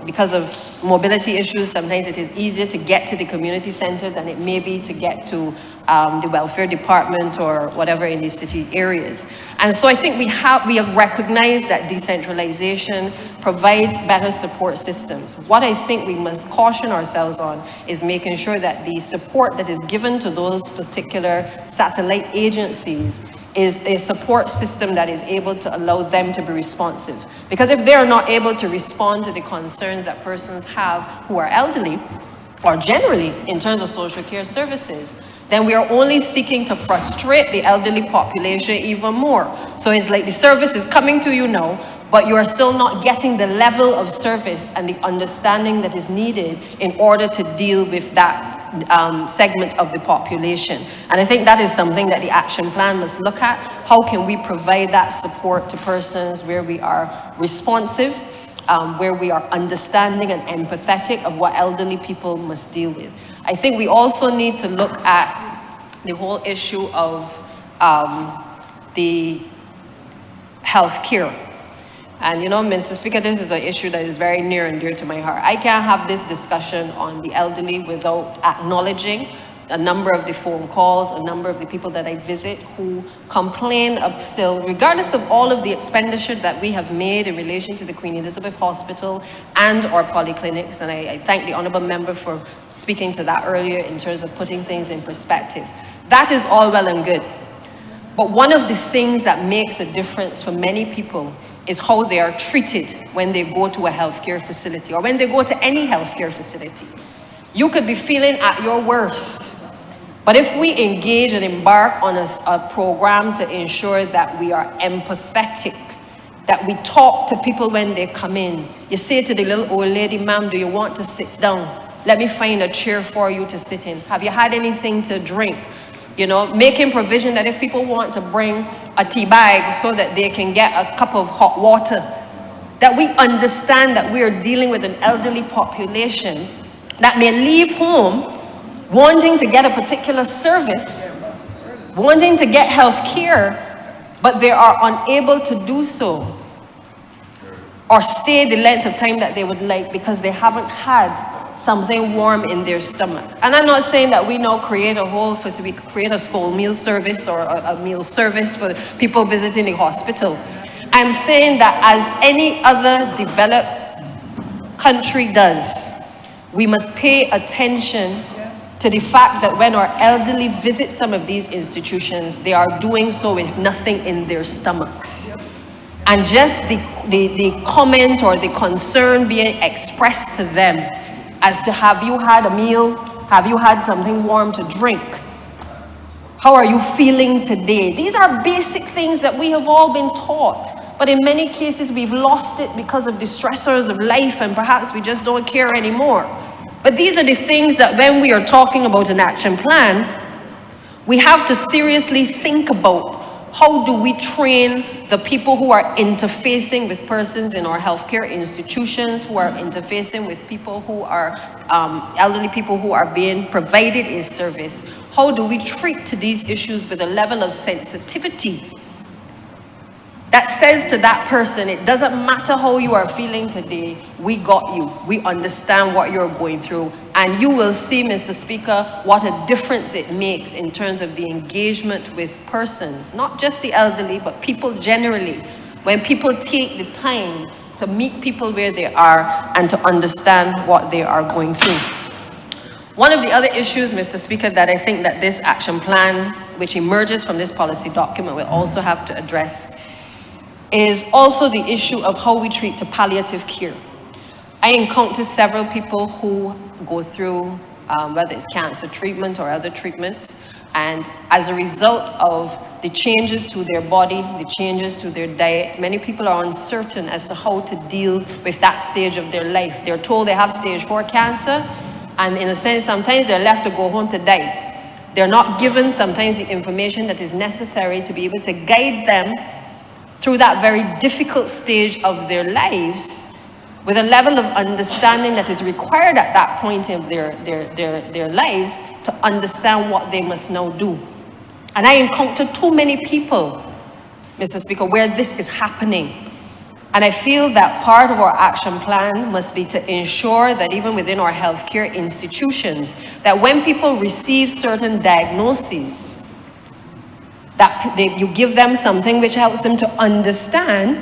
because of mobility issues, sometimes it is easier to get to the community center than it may be to get to the welfare department or whatever in these city areas. And so I think we have recognized that decentralization provides better support systems. What I think we must caution ourselves on is making sure that the support that is given to those particular satellite agencies is a support system that is able to allow them to be responsive. Because if they are not able to respond to the concerns that persons have who are elderly, or generally in terms of social care services, then we are only seeking to frustrate the elderly population even more. So it's like the service is coming to you now, but you are still not getting the level of service and the understanding that is needed in order to deal with that segment of the population. And I think that is something that the action plan must look at. How can we provide that support to persons where we are responsive, where we are understanding and empathetic of what elderly people must deal with. I think we also need to look at the whole issue of the health care. And you know, Mr. Speaker, this is an issue that is very near and dear to my heart. I can't have this discussion on the elderly without acknowledging a number of the phone calls, a number of the people that I visit who complain of still, regardless of all of the expenditure that we have made in relation to the Queen Elizabeth Hospital and our polyclinics, and I thank the Honourable Member for speaking to that earlier in terms of putting things in perspective. That is all well and good. But one of the things that makes a difference for many people is how they are treated when they go to a healthcare facility or when they go to any healthcare facility. You could be feeling at your worst, but if we engage and embark on a program to ensure that we are empathetic, that we talk to people when they come in, you say to the little old lady, ma'am, do you want to sit down? Let me find a chair for you to sit in. Have you had anything to drink? You know, making provision that if people want to bring a tea bag so that they can get a cup of hot water, that we understand that we are dealing with an elderly population that may leave home wanting to get a particular service, wanting to get health care, but they are unable to do so or stay the length of time that they would like because they haven't had something warm in their stomach. And I'm not saying that we now create a school meal service or a meal service for people visiting the hospital. I'm saying that as any other developed country does, we must pay attention to the fact that when our elderly visit some of these institutions, they are doing so with nothing in their stomachs. And just the comment or the concern being expressed to them as to, have you had a meal? Have you had something warm to drink? How are you feeling today? These are basic things that we have all been taught. But in many cases, we've lost it because of the stressors of life, and perhaps we just don't care anymore. But these are the things that when we are talking about an action plan, we have to seriously think about. How do we train the people who are interfacing with persons in our healthcare institutions, who are interfacing with people who are elderly people who are being provided a service? How do we treat to these issues with a level of sensitivity that says to that person, it doesn't matter how you are feeling today, we got you. We understand what you're going through. And you will see, Mr. Speaker, what a difference it makes in terms of the engagement with persons, not just the elderly, but people generally. When people take the time to meet people where they are and to understand what they are going through. One of the other issues, Mr. Speaker, that I think that this action plan, which emerges from this policy document, will also have to address is also the issue of how we treat to palliative care. I encounter several people who go through, whether it's cancer treatment or other treatment, and as a result of the changes to their body, the changes to their diet, many people are uncertain as to how to deal with that stage of their life. They're told they have stage 4 cancer, and in a sense, sometimes they're left to go home to die. They're not given sometimes the information that is necessary to be able to guide them through that very difficult stage of their lives with a level of understanding that is required at that point of their lives to understand what they must now do. And I encounter too many people, Mr. Speaker, where this is happening. And I feel that part of our action plan must be to ensure that even within our healthcare institutions, that when people receive certain diagnoses, that you give them something which helps them to understand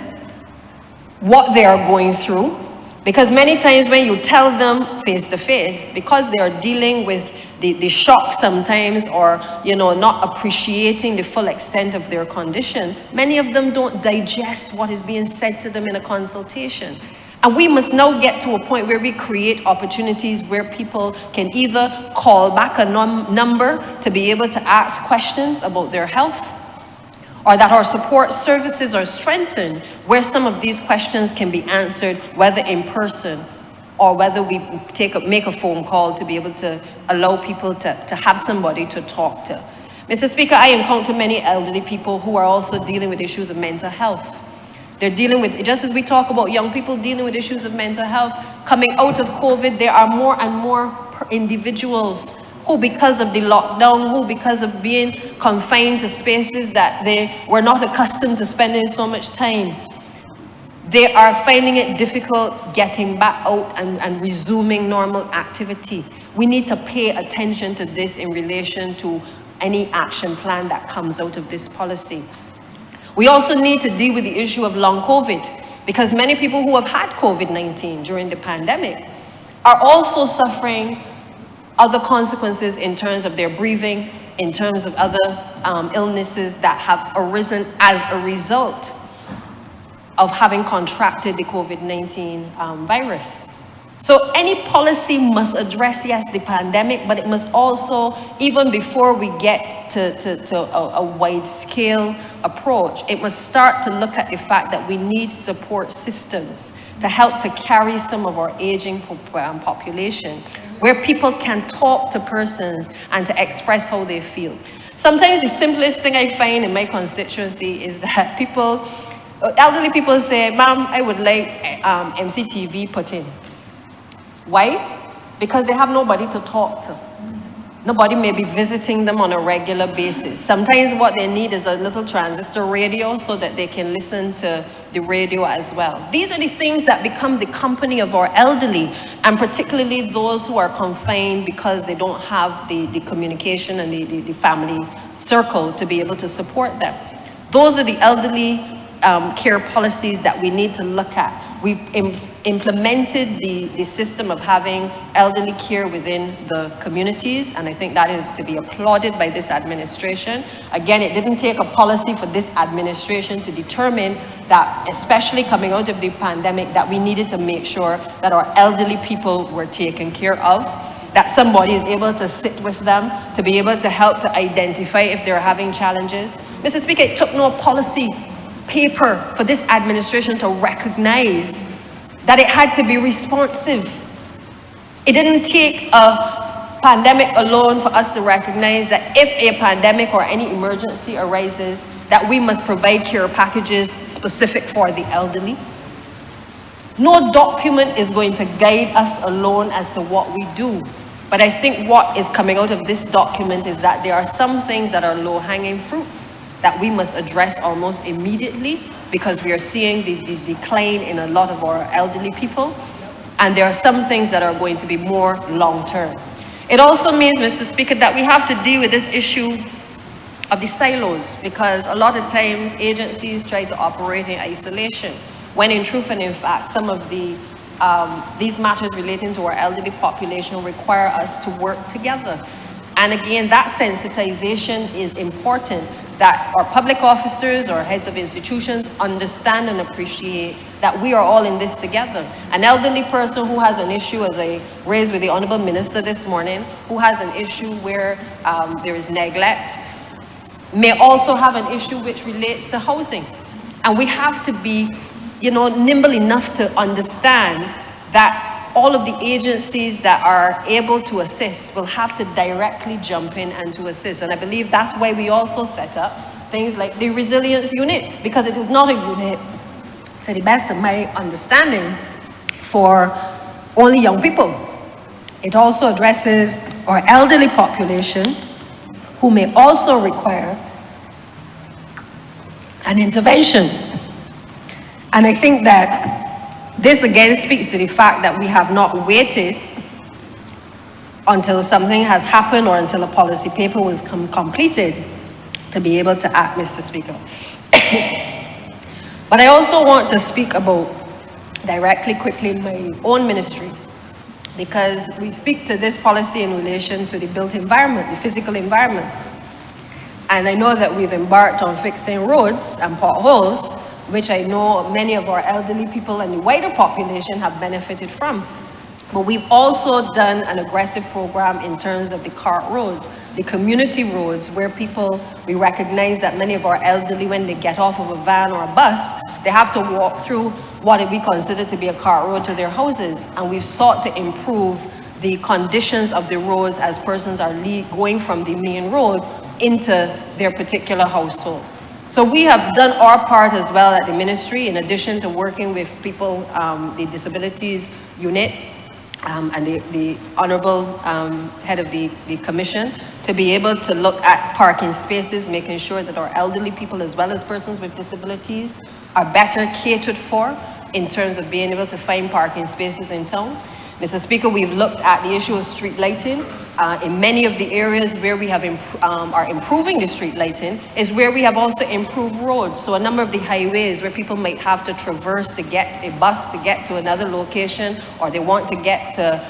what they are going through. Because many times when you tell them face to face, because they are dealing with the shock sometimes, or not appreciating the full extent of their condition, many of them don't digest what is being said to them in a consultation. And we must now get to a point where we create opportunities where people can either call back a number to be able to ask questions about their health, or that our support services are strengthened where some of these questions can be answered, whether in person or whether we make a phone call to be able to allow people to have somebody to talk to. Mr. Speaker, I encounter many elderly people who are also dealing with issues of mental health. They're dealing with, just as we talk about young people dealing with issues of mental health, coming out of COVID, there are more and more individuals who, because of the lockdown, who because of being confined to spaces that they were not accustomed to spending so much time, they are finding it difficult getting back out and resuming normal activity. we need to pay attention to this in relation to any action plan that comes out of this policy. We also need to deal with the issue of long COVID, because many people who have had COVID-19 during the pandemic are also suffering other consequences in terms of their breathing, in terms of other illnesses that have arisen as a result of having contracted the COVID-19 virus. So any policy must address, yes, the pandemic, but it must also, even before we get to a wide-scale approach, it must start to look at the fact that we need support systems to help to carry some of our aging population, where people can talk to persons and to express how they feel. Sometimes the simplest thing I find in my constituency is that elderly people say, "Ma'am, I would like MCTV put in." Why? Because they have nobody to talk to. Nobody may be visiting them on a regular basis. Sometimes what they need is a little transistor radio so that they can listen to the radio as well. These are the things that become the company of our elderly, and particularly those who are confined because they don't have the communication and the family circle to be able to support them. Those are the elderly care policies that we need to look at. We've implemented the system of having elderly care within the communities, and I think that is to be applauded by this administration. Again, it didn't take a policy for this administration to determine that, especially coming out of the pandemic, that we needed to make sure that our elderly people were taken care of, that somebody is able to sit with them, to be able to help to identify if they're having challenges. Mr. Speaker, it took no policy paper for this administration to recognize that it had to be responsive. It didn't take a pandemic alone for us to recognize that if a pandemic or any emergency arises, that we must provide care packages specific for the elderly. No document is going to guide us alone as to what we do. But I think what is coming out of this document is that there are some things that are low-hanging fruits that we must address almost immediately, because we are seeing the decline in a lot of our elderly people. And there are some things that are going to be more long-term. It also means, Mr. Speaker, that we have to deal with this issue of the silos, because a lot of times agencies try to operate in isolation, when in truth and in fact, some of these matters relating to our elderly population require us to work together. And again, that sensitization is important, that our public officers or heads of institutions understand and appreciate that we are all in this together. An elderly person who has an issue, as I raised with the Honourable Minister this morning, who has an issue where there is neglect, may also have an issue which relates to housing. And we have to be, nimble enough to understand that all of the agencies that are able to assist will have to directly jump in and to assist. And I believe that's why we also set up things like the resilience unit, because it is not a unit, to the best of my understanding, for only young people. It also addresses our elderly population, who may also require an intervention. And I think that this again speaks to the fact that we have not waited until something has happened or until a policy paper was completed to be able to act, Mr. Speaker. But I also want to speak about directly, quickly, my own ministry, because we speak to this policy in relation to the built environment, the physical environment. And I know that we've embarked on fixing roads and potholes, which I know many of our elderly people and the wider population have benefited from. But we've also done an aggressive program in terms of the cart roads, the community roads, where we recognize that many of our elderly, when they get off of a van or a bus, they have to walk through what we consider to be a cart road to their houses. And we've sought to improve the conditions of the roads as persons are going from the main road into their particular household. So we have done our part as well at the ministry, in addition to working with people, the disabilities unit, and the Honourable head of the commission, to be able to look at parking spaces, making sure that our elderly people as well as persons with disabilities are better catered for in terms of being able to find parking spaces in town. Mr. Speaker, we've looked at the issue of street lighting. In many of the areas where we have are improving the street lighting is where we have also improved roads. So a number of the highways where people might have to traverse to get a bus to get to another location, or they want to get to,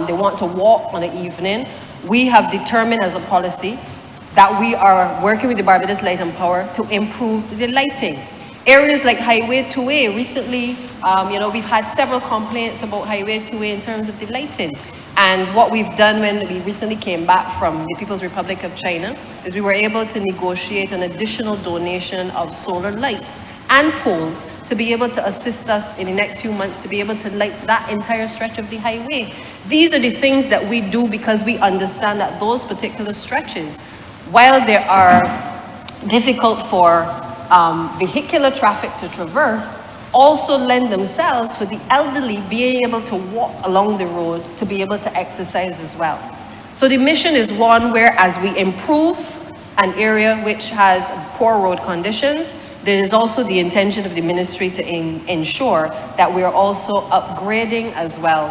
they want to walk on an evening, we have determined as a policy that we are working with the Barbados Light and Power to improve the lighting. Areas like Highway 2A, recently, we've had several complaints about Highway 2A in terms of the lighting. And what we've done when we recently came back from the People's Republic of China is we were able to negotiate an additional donation of solar lights and poles to be able to assist us in the next few months to be able to light that entire stretch of the highway. These are the things that we do because we understand that those particular stretches, while they are difficult for vehicular traffic to traverse, also lend themselves for the elderly being able to walk along the road to be able to exercise as well. So the mission is one where as we improve an area which has poor road conditions, there is also the intention of the ministry to ensure that we are also upgrading as well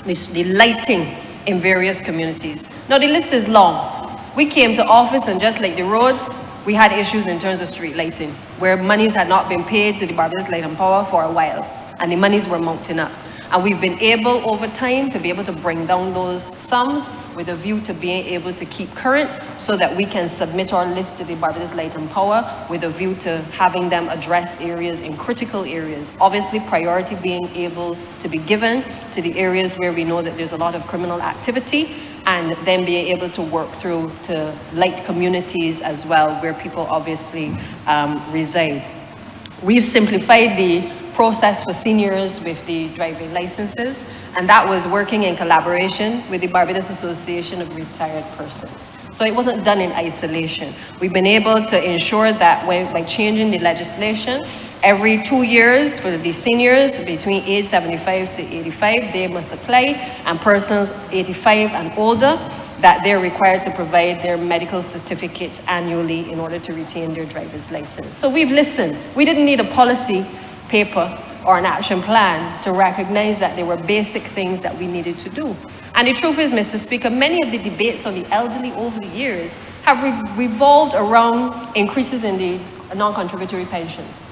the lighting in various communities. Now the list is long. We came to office and just like the roads, we had issues in terms of street lighting, where monies had not been paid to the Barbados Light and Power for a while, and the monies were mounting up. And we've been able over time to be able to bring down those sums with a view to being able to keep current so that we can submit our list to the Barbados Light and Power with a view to having them address areas in critical areas. Obviously, priority being able to be given to the areas where we know that there's a lot of criminal activity, and then being able to work through to light communities as well, where people obviously reside. We've simplified the process for seniors with the driving licenses, and that was working in collaboration with the Barbados Association of Retired Persons. So it wasn't done in isolation. We've been able to ensure that by changing the legislation, every 2 years for the seniors between age 75 to 85, they must apply, and persons 85 and older, that they're required to provide their medical certificates annually in order to retain their driver's license. So we've listened. We didn't need a policy paper or an action plan to recognize that there were basic things that we needed to do. And the truth is, Mr. Speaker, many of the debates on the elderly over the years have revolved around increases in the non-contributory pensions.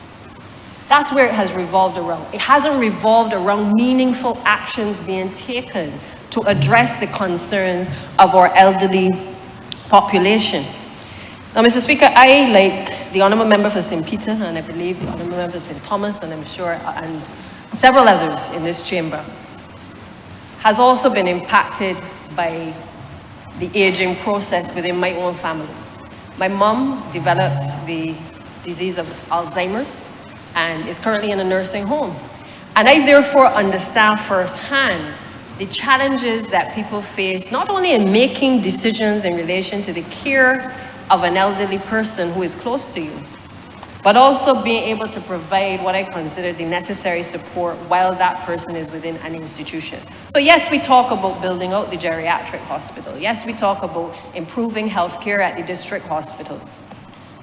That's where it has revolved around. It hasn't revolved around meaningful actions being taken to address the concerns of our elderly population. Now, Mr. Speaker, I, like the Honourable Member for St. Peter, and I believe the Honourable Member for St. Thomas, and I'm sure, and several others in this chamber, has also been impacted by the aging process within my own family. My mom developed the disease of Alzheimer's and is currently in a nursing home. And I therefore understand firsthand the challenges that people face, not only in making decisions in relation to the care of an elderly person who is close to you, but also being able to provide what I consider the necessary support while that person is within an institution. So yes, we talk about building out the geriatric hospital. Yes, we talk about improving healthcare at the district hospitals.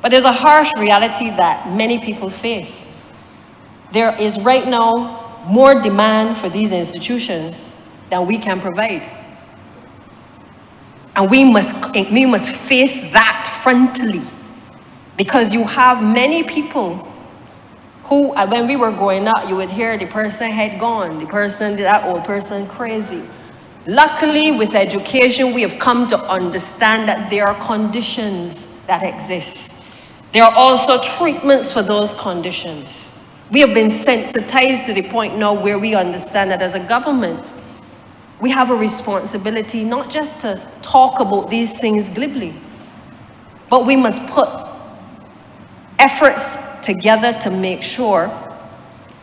But there's a harsh reality that many people face. There is right now more demand for these institutions than we can provide. And we must face that frontally, because you have many people who, when we were growing up, you would hear the person had gone, that old person crazy. Luckily, with education, we have come to understand that there are conditions that exist. There are also treatments for those conditions. We have been sensitized to the point now where we understand that as a government, we have a responsibility not just to talk about these things glibly, but we must put efforts together to make sure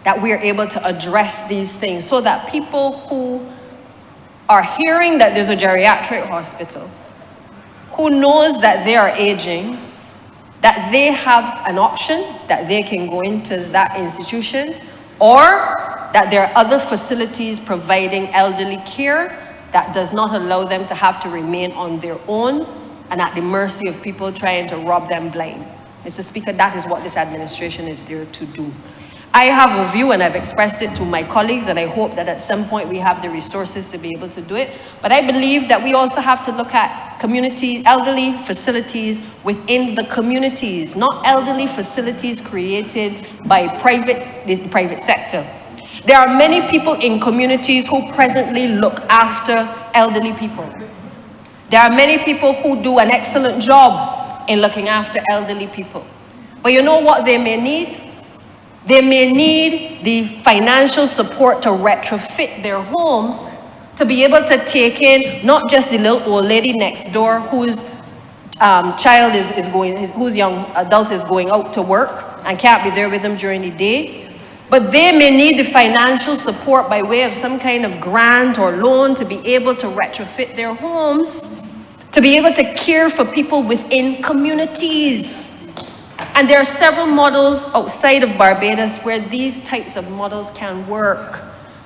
that we are able to address these things so that people who are hearing that there's a geriatric hospital, who knows that they are aging, that they have an option, that they can go into that institution, or that there are other facilities providing elderly care that does not allow them to have to remain on their own and at the mercy of people trying to rob them blind. Mr. Speaker, that is what this administration is there to do. I have a view, and I've expressed it to my colleagues, and I hope that at some point we have the resources to be able to do it. But I believe that we also have to look at community, elderly facilities within the communities, not elderly facilities created by the private sector. There are many people in communities who presently look after elderly people. There are many people who do an excellent job in looking after elderly people. But you know what they may need? They may need the financial support to retrofit their homes to be able to take in not just the little old lady next door whose whose young adult is going out to work and can't be there with them during the day, but they may need the financial support by way of some kind of grant or loan to be able to retrofit their homes, to be able to care for people within communities. And there are several models outside of Barbados where these types of models can work.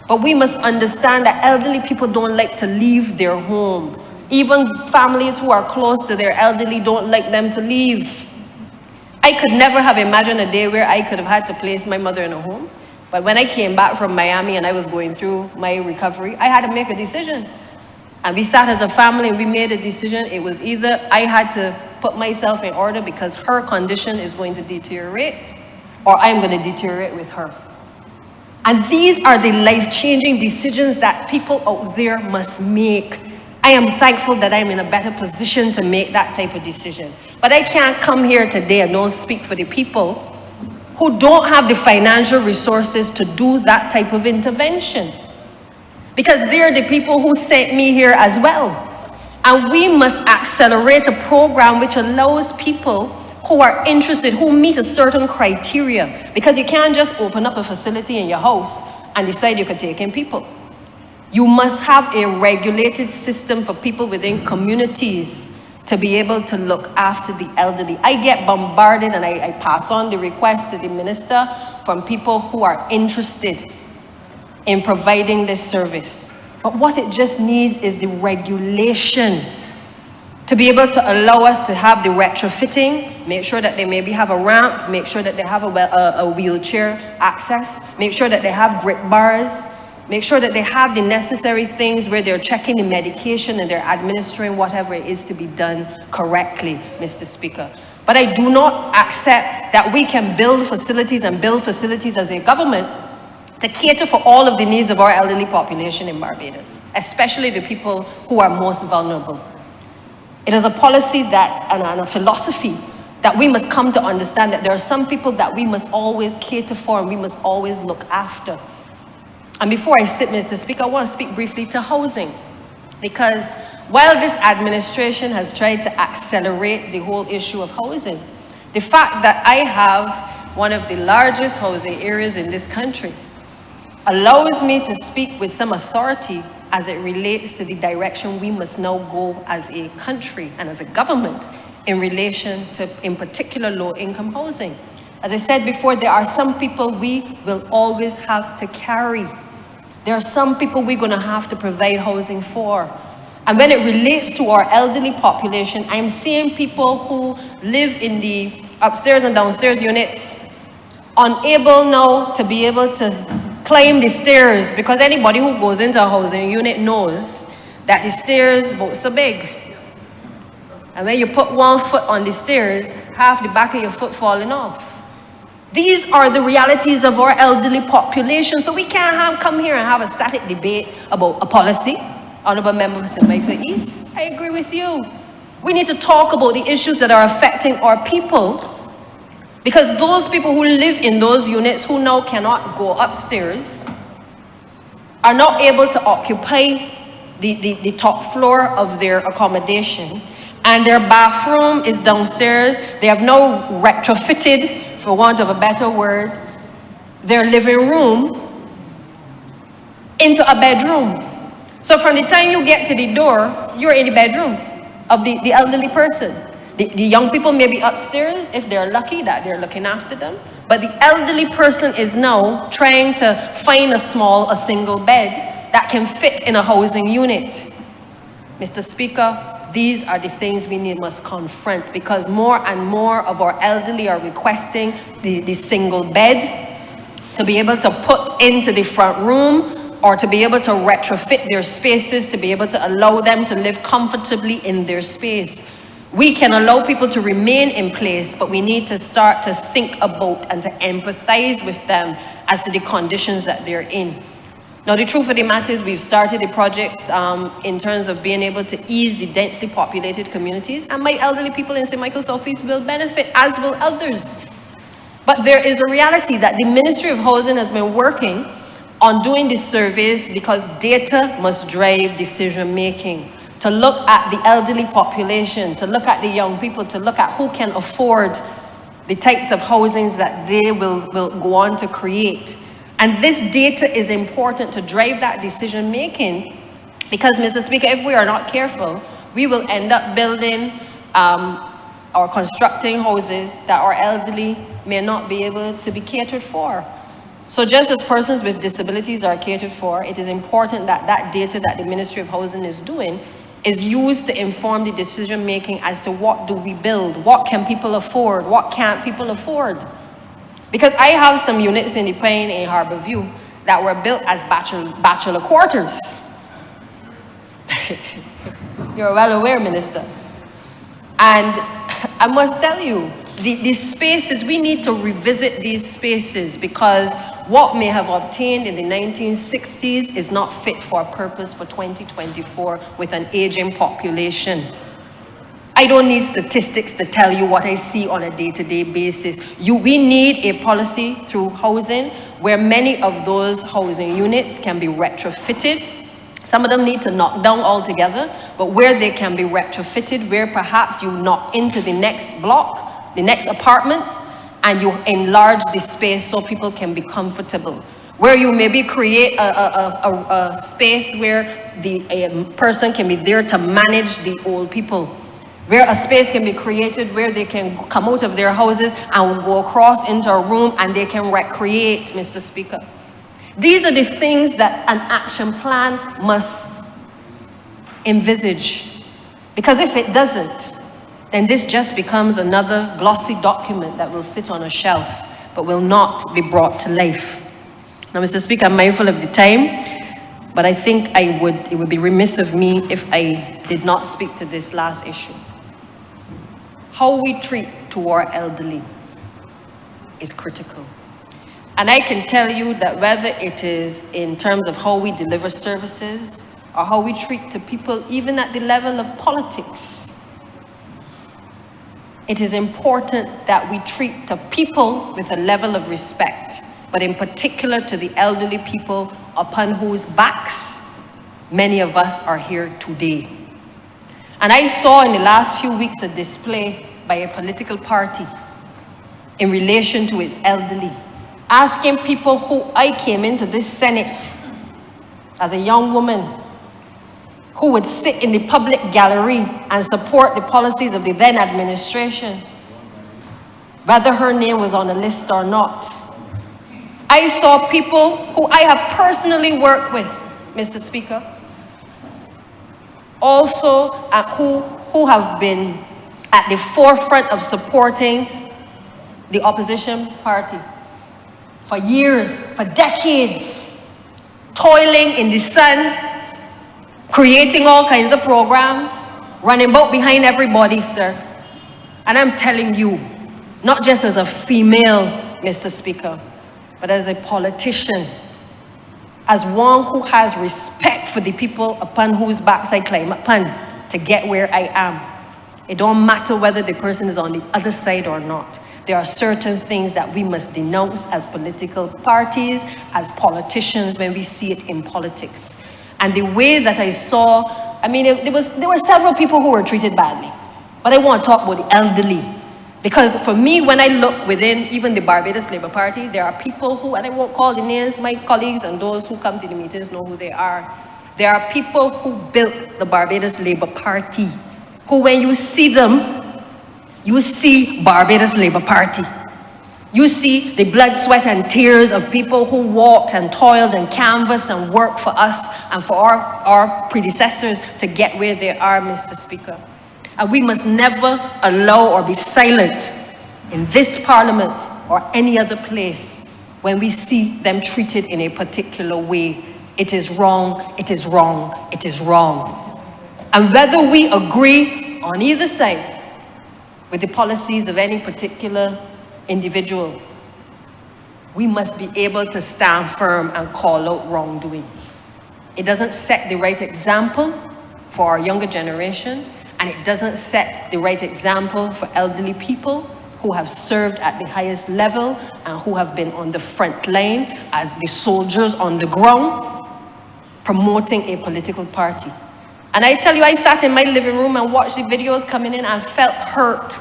But we must understand that elderly people don't like to leave their home. Even families who are close to their elderly don't like them to leave. I could never have imagined a day where I could have had to place my mother in a home. But when I came back from Miami and I was going through my recovery, I had to make a decision. And we sat as a family and we made a decision. It was either I had to put myself in order because her condition is going to deteriorate, or I'm going to deteriorate with her. And these are the life-changing decisions that people out there must make. I am thankful that I'm in a better position to make that type of decision. But I can't come here today and don't speak for the people who don't have the financial resources to do that type of intervention. Because they're the people who sent me here as well. And we must accelerate a program which allows people who are interested, who meet a certain criteria. Because you can't just open up a facility in your house and decide you can take in people. You must have a regulated system for people within communities to be able to look after the elderly. I get bombarded, and I pass on the request to the minister from people who are interested in providing this service. But what it just needs is the regulation to be able to allow us to have the retrofitting, make sure that they maybe have a ramp, make sure that they have a wheelchair access, make sure that they have grip bars, make sure that they have the necessary things where they're checking the medication and they're administering whatever it is to be done correctly, Mr. Speaker. But I do not accept that we can build facilities as a government to cater for all of the needs of our elderly population in Barbados, especially the people who are most vulnerable. It is a policy that, and a philosophy that we must come to understand that there are some people that we must always cater for and we must always look after. And before I sit, Mr. Speaker, I want to speak briefly to housing. Because while this administration has tried to accelerate the whole issue of housing, the fact that I have one of the largest housing areas in this country allows me to speak with some authority as it relates to the direction we must now go as a country and as a government in relation to, in particular, low-income housing. As I said before, there are some people we will always have to carry. There are some people we're going to have to provide housing for. And when it relates to our elderly population, I'm seeing people who live in the upstairs and downstairs units unable now to be able to climb the stairs, because anybody who goes into a housing unit knows that the stairs are so big. And when you put one foot on the stairs, half the back of your foot falling off. These are the realities of our elderly population. So we can't come here and have a static debate about a policy. Honourable Member for St. Michael East, I agree with you. We need to talk about the issues that are affecting our people, because those people who live in those units who now cannot go upstairs are not able to occupy the top floor of their accommodation, and their bathroom is downstairs. They have now retrofitted, for want of a better word, their living room into a bedroom. So from the time you get to the door, you're in the bedroom of the elderly person. The young people may be upstairs if they're lucky that they're looking after them. But the elderly person is now trying to find a single bed that can fit in a housing unit. Mr. Speaker, these are the things we must confront, because more and more of our elderly are requesting the single bed. to be able to put into the front room or to be able to retrofit their spaces, to be able to allow them to live comfortably in their space. We can allow people to remain in place, but we need to start to think about and to empathize with them as to the conditions that they're in. Now, the truth of the matter is we've started the projects in terms of being able to ease the densely populated communities, and my elderly people in St. Michael's Office will benefit, as will others. But there is a reality that the Ministry of Housing has been working on doing these surveys because data must drive decision making. To look at the elderly population, to look at the young people, to look at who can afford the types of housings that they will go on to create. And this data is important to drive that decision making because, Mr. Speaker, if we are not careful, we will end up building or constructing houses that our elderly may not be able to be catered for. So just as persons with disabilities are catered for, it is important that that data that the Ministry of Housing is doing is used to inform the decision making as to what do we build, what can people afford, what can't people afford. Because I have some units in the Pine in Harbour View that were built as bachelor quarters. You're well aware, Minister. And I must tell you, these spaces, we need to revisit these spaces because what may have obtained in the 1960s is not fit for purpose for 2024 with an aging population. I don't need statistics to tell you what I see on a day-to-day basis. We need a policy through housing where many of those housing units can be retrofitted. Some of them need to knock down altogether, but where they can be retrofitted, where perhaps you knock into the next block, the next apartment, and you enlarge the space so people can be comfortable. Where you maybe create a space where the person can be there to manage the old people. Where a space can be created where they can come out of their houses and go across into a room and they can recreate, Mr. Speaker. These are the things that an action plan must envisage. Because if it doesn't, then this just becomes another glossy document that will sit on a shelf, but will not be brought to life. Now, Mr. Speaker, I'm mindful of the time, but I think it would be remiss of me if I did not speak to this last issue. How we treat to our elderly is critical. And I can tell you that whether it is in terms of how we deliver services or how we treat to people, even at the level of politics, it is important that we treat to people with a level of respect, but in particular to the elderly people upon whose backs many of us are here today. And I saw in the last few weeks a display by a political party in relation to its elderly, asking people who I came into this Senate as a young woman who would sit in the public gallery and support the policies of the then administration, whether her name was on the list or not. I saw people who I have personally worked with, Mr. Speaker, also who have been at the forefront of supporting the opposition party for years, for decades, toiling in the sun, creating all kinds of programs, running about behind everybody, sir. And I'm telling you, not just as a female, Mr. Speaker, but as a politician, as one who has respect for the people upon whose backs I climb upon to get where I am. It don't matter whether the person is on the other side or not. There are certain things that we must denounce as political parties, as politicians, when we see it in politics. And the way that I saw, I mean, there were several people who were treated badly. But I want to talk about the elderly. Because for me, when I look within even the Barbados Labour Party, there are people who, and I won't call the names, my colleagues and those who come to the meetings know who they are. There are people who built the Barbados Labour Party, who when you see them, you see Barbados Labour Party. You see the blood, sweat, and tears of people who walked and toiled and canvassed and worked for us and for our predecessors to get where they are, Mr. Speaker. And we must never allow or be silent in this Parliament or any other place when we see them treated in a particular way. It is wrong, it is wrong, it is wrong. And whether we agree on either side with the policies of any particular individual, we must be able to stand firm and call out wrongdoing. It doesn't set the right example for our younger generation, and it doesn't set the right example for elderly people who have served at the highest level and who have been on the front line as the soldiers on the ground promoting a political party. And I tell you, I sat in my living room and watched the videos coming in and felt hurt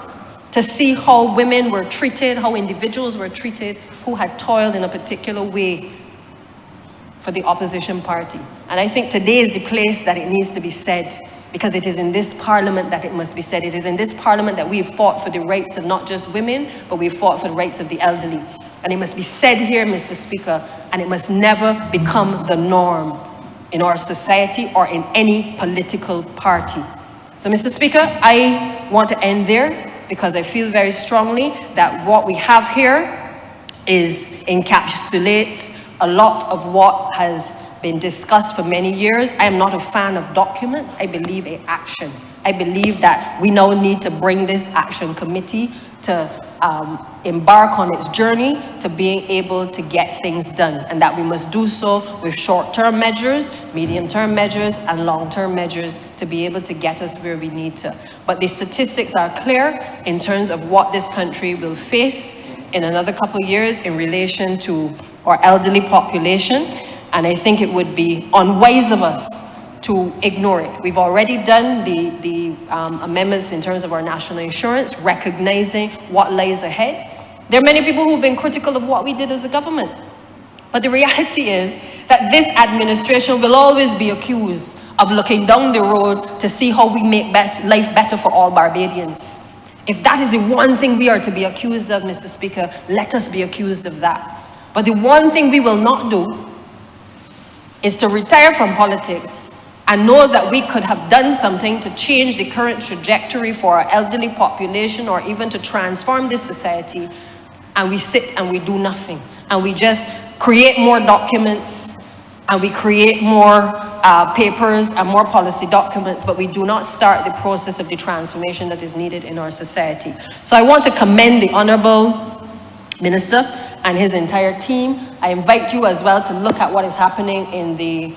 to see how women were treated, how individuals were treated who had toiled in a particular way for the opposition party. And I think today is the place that it needs to be said, because it is in this parliament that it must be said. It is in this parliament that we've fought for the rights of not just women, but we've fought for the rights of the elderly. And it must be said here, Mr. Speaker, and it must never become the norm in our society or in any political party. So, Mr. Speaker, I want to end there because I feel very strongly that what we have here encapsulates a lot of what has been discussed for many years. I am not a fan of documents. I believe in action. I believe that we now need to bring this action committee to embark on its journey to being able to get things done, and that we must do so with short-term measures, medium-term measures, and long-term measures to be able to get us where we need to. But the statistics are clear in terms of what this country will face in another couple of years in relation to our elderly population, and I think it would be unwise of us to ignore it. We've already done the amendments in terms of our national insurance, recognizing what lies ahead. There are many people who've been critical of what we did as a government, but the reality is that this administration will always be accused of looking down the road to see how we make life better for all Barbadians. If that is the one thing we are to be accused of, Mr. Speaker, let us be accused of that. But the one thing we will not do is to retire from politics and know that we could have done something to change the current trajectory for our elderly population or even to transform this society, and we sit and we do nothing. And we just create more documents and we create more papers and more policy documents, but we do not start the process of the transformation that is needed in our society. So I want to commend the Honourable Minister and his entire team. I invite you as well to look at what is happening in the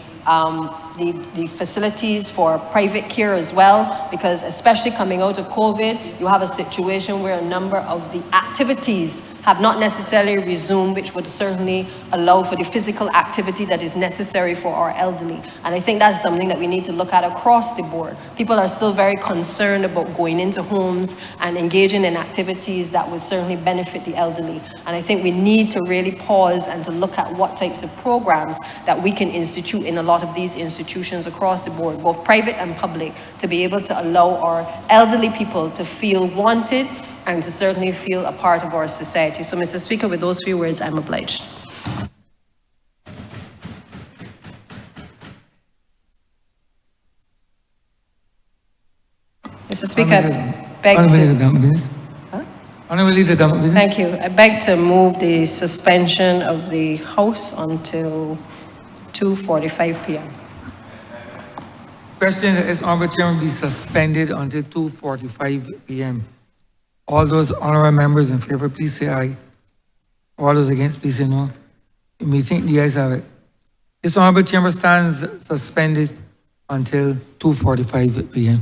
facilities for private care as well, because especially coming out of COVID, you have a situation where a number of the activities have not necessarily resumed, which would certainly allow for the physical activity that is necessary for our elderly. And I think that's something that we need to look at across the board. People are still very concerned about going into homes and engaging in activities that would certainly benefit the elderly. And I think we need to really pause and to look at what types of programs that we can institute in a lot of these institutions across the board, both private and public, to be able to allow our elderly people to feel wanted and to certainly feel a part of our society. So, Mr. Speaker, with those few words, I'm obliged. Mr. Speaker, I beg to... Honourable Leader of Government Business. Thank you. I beg to move the suspension of the House until 2:45 p.m. Question is Honourable Chairman be suspended until 2:45 p.m. All those honourable members in favour, please say aye. All those against, please say no. You may think the ayes have it. This honourable chamber stands suspended until 2:45 p.m.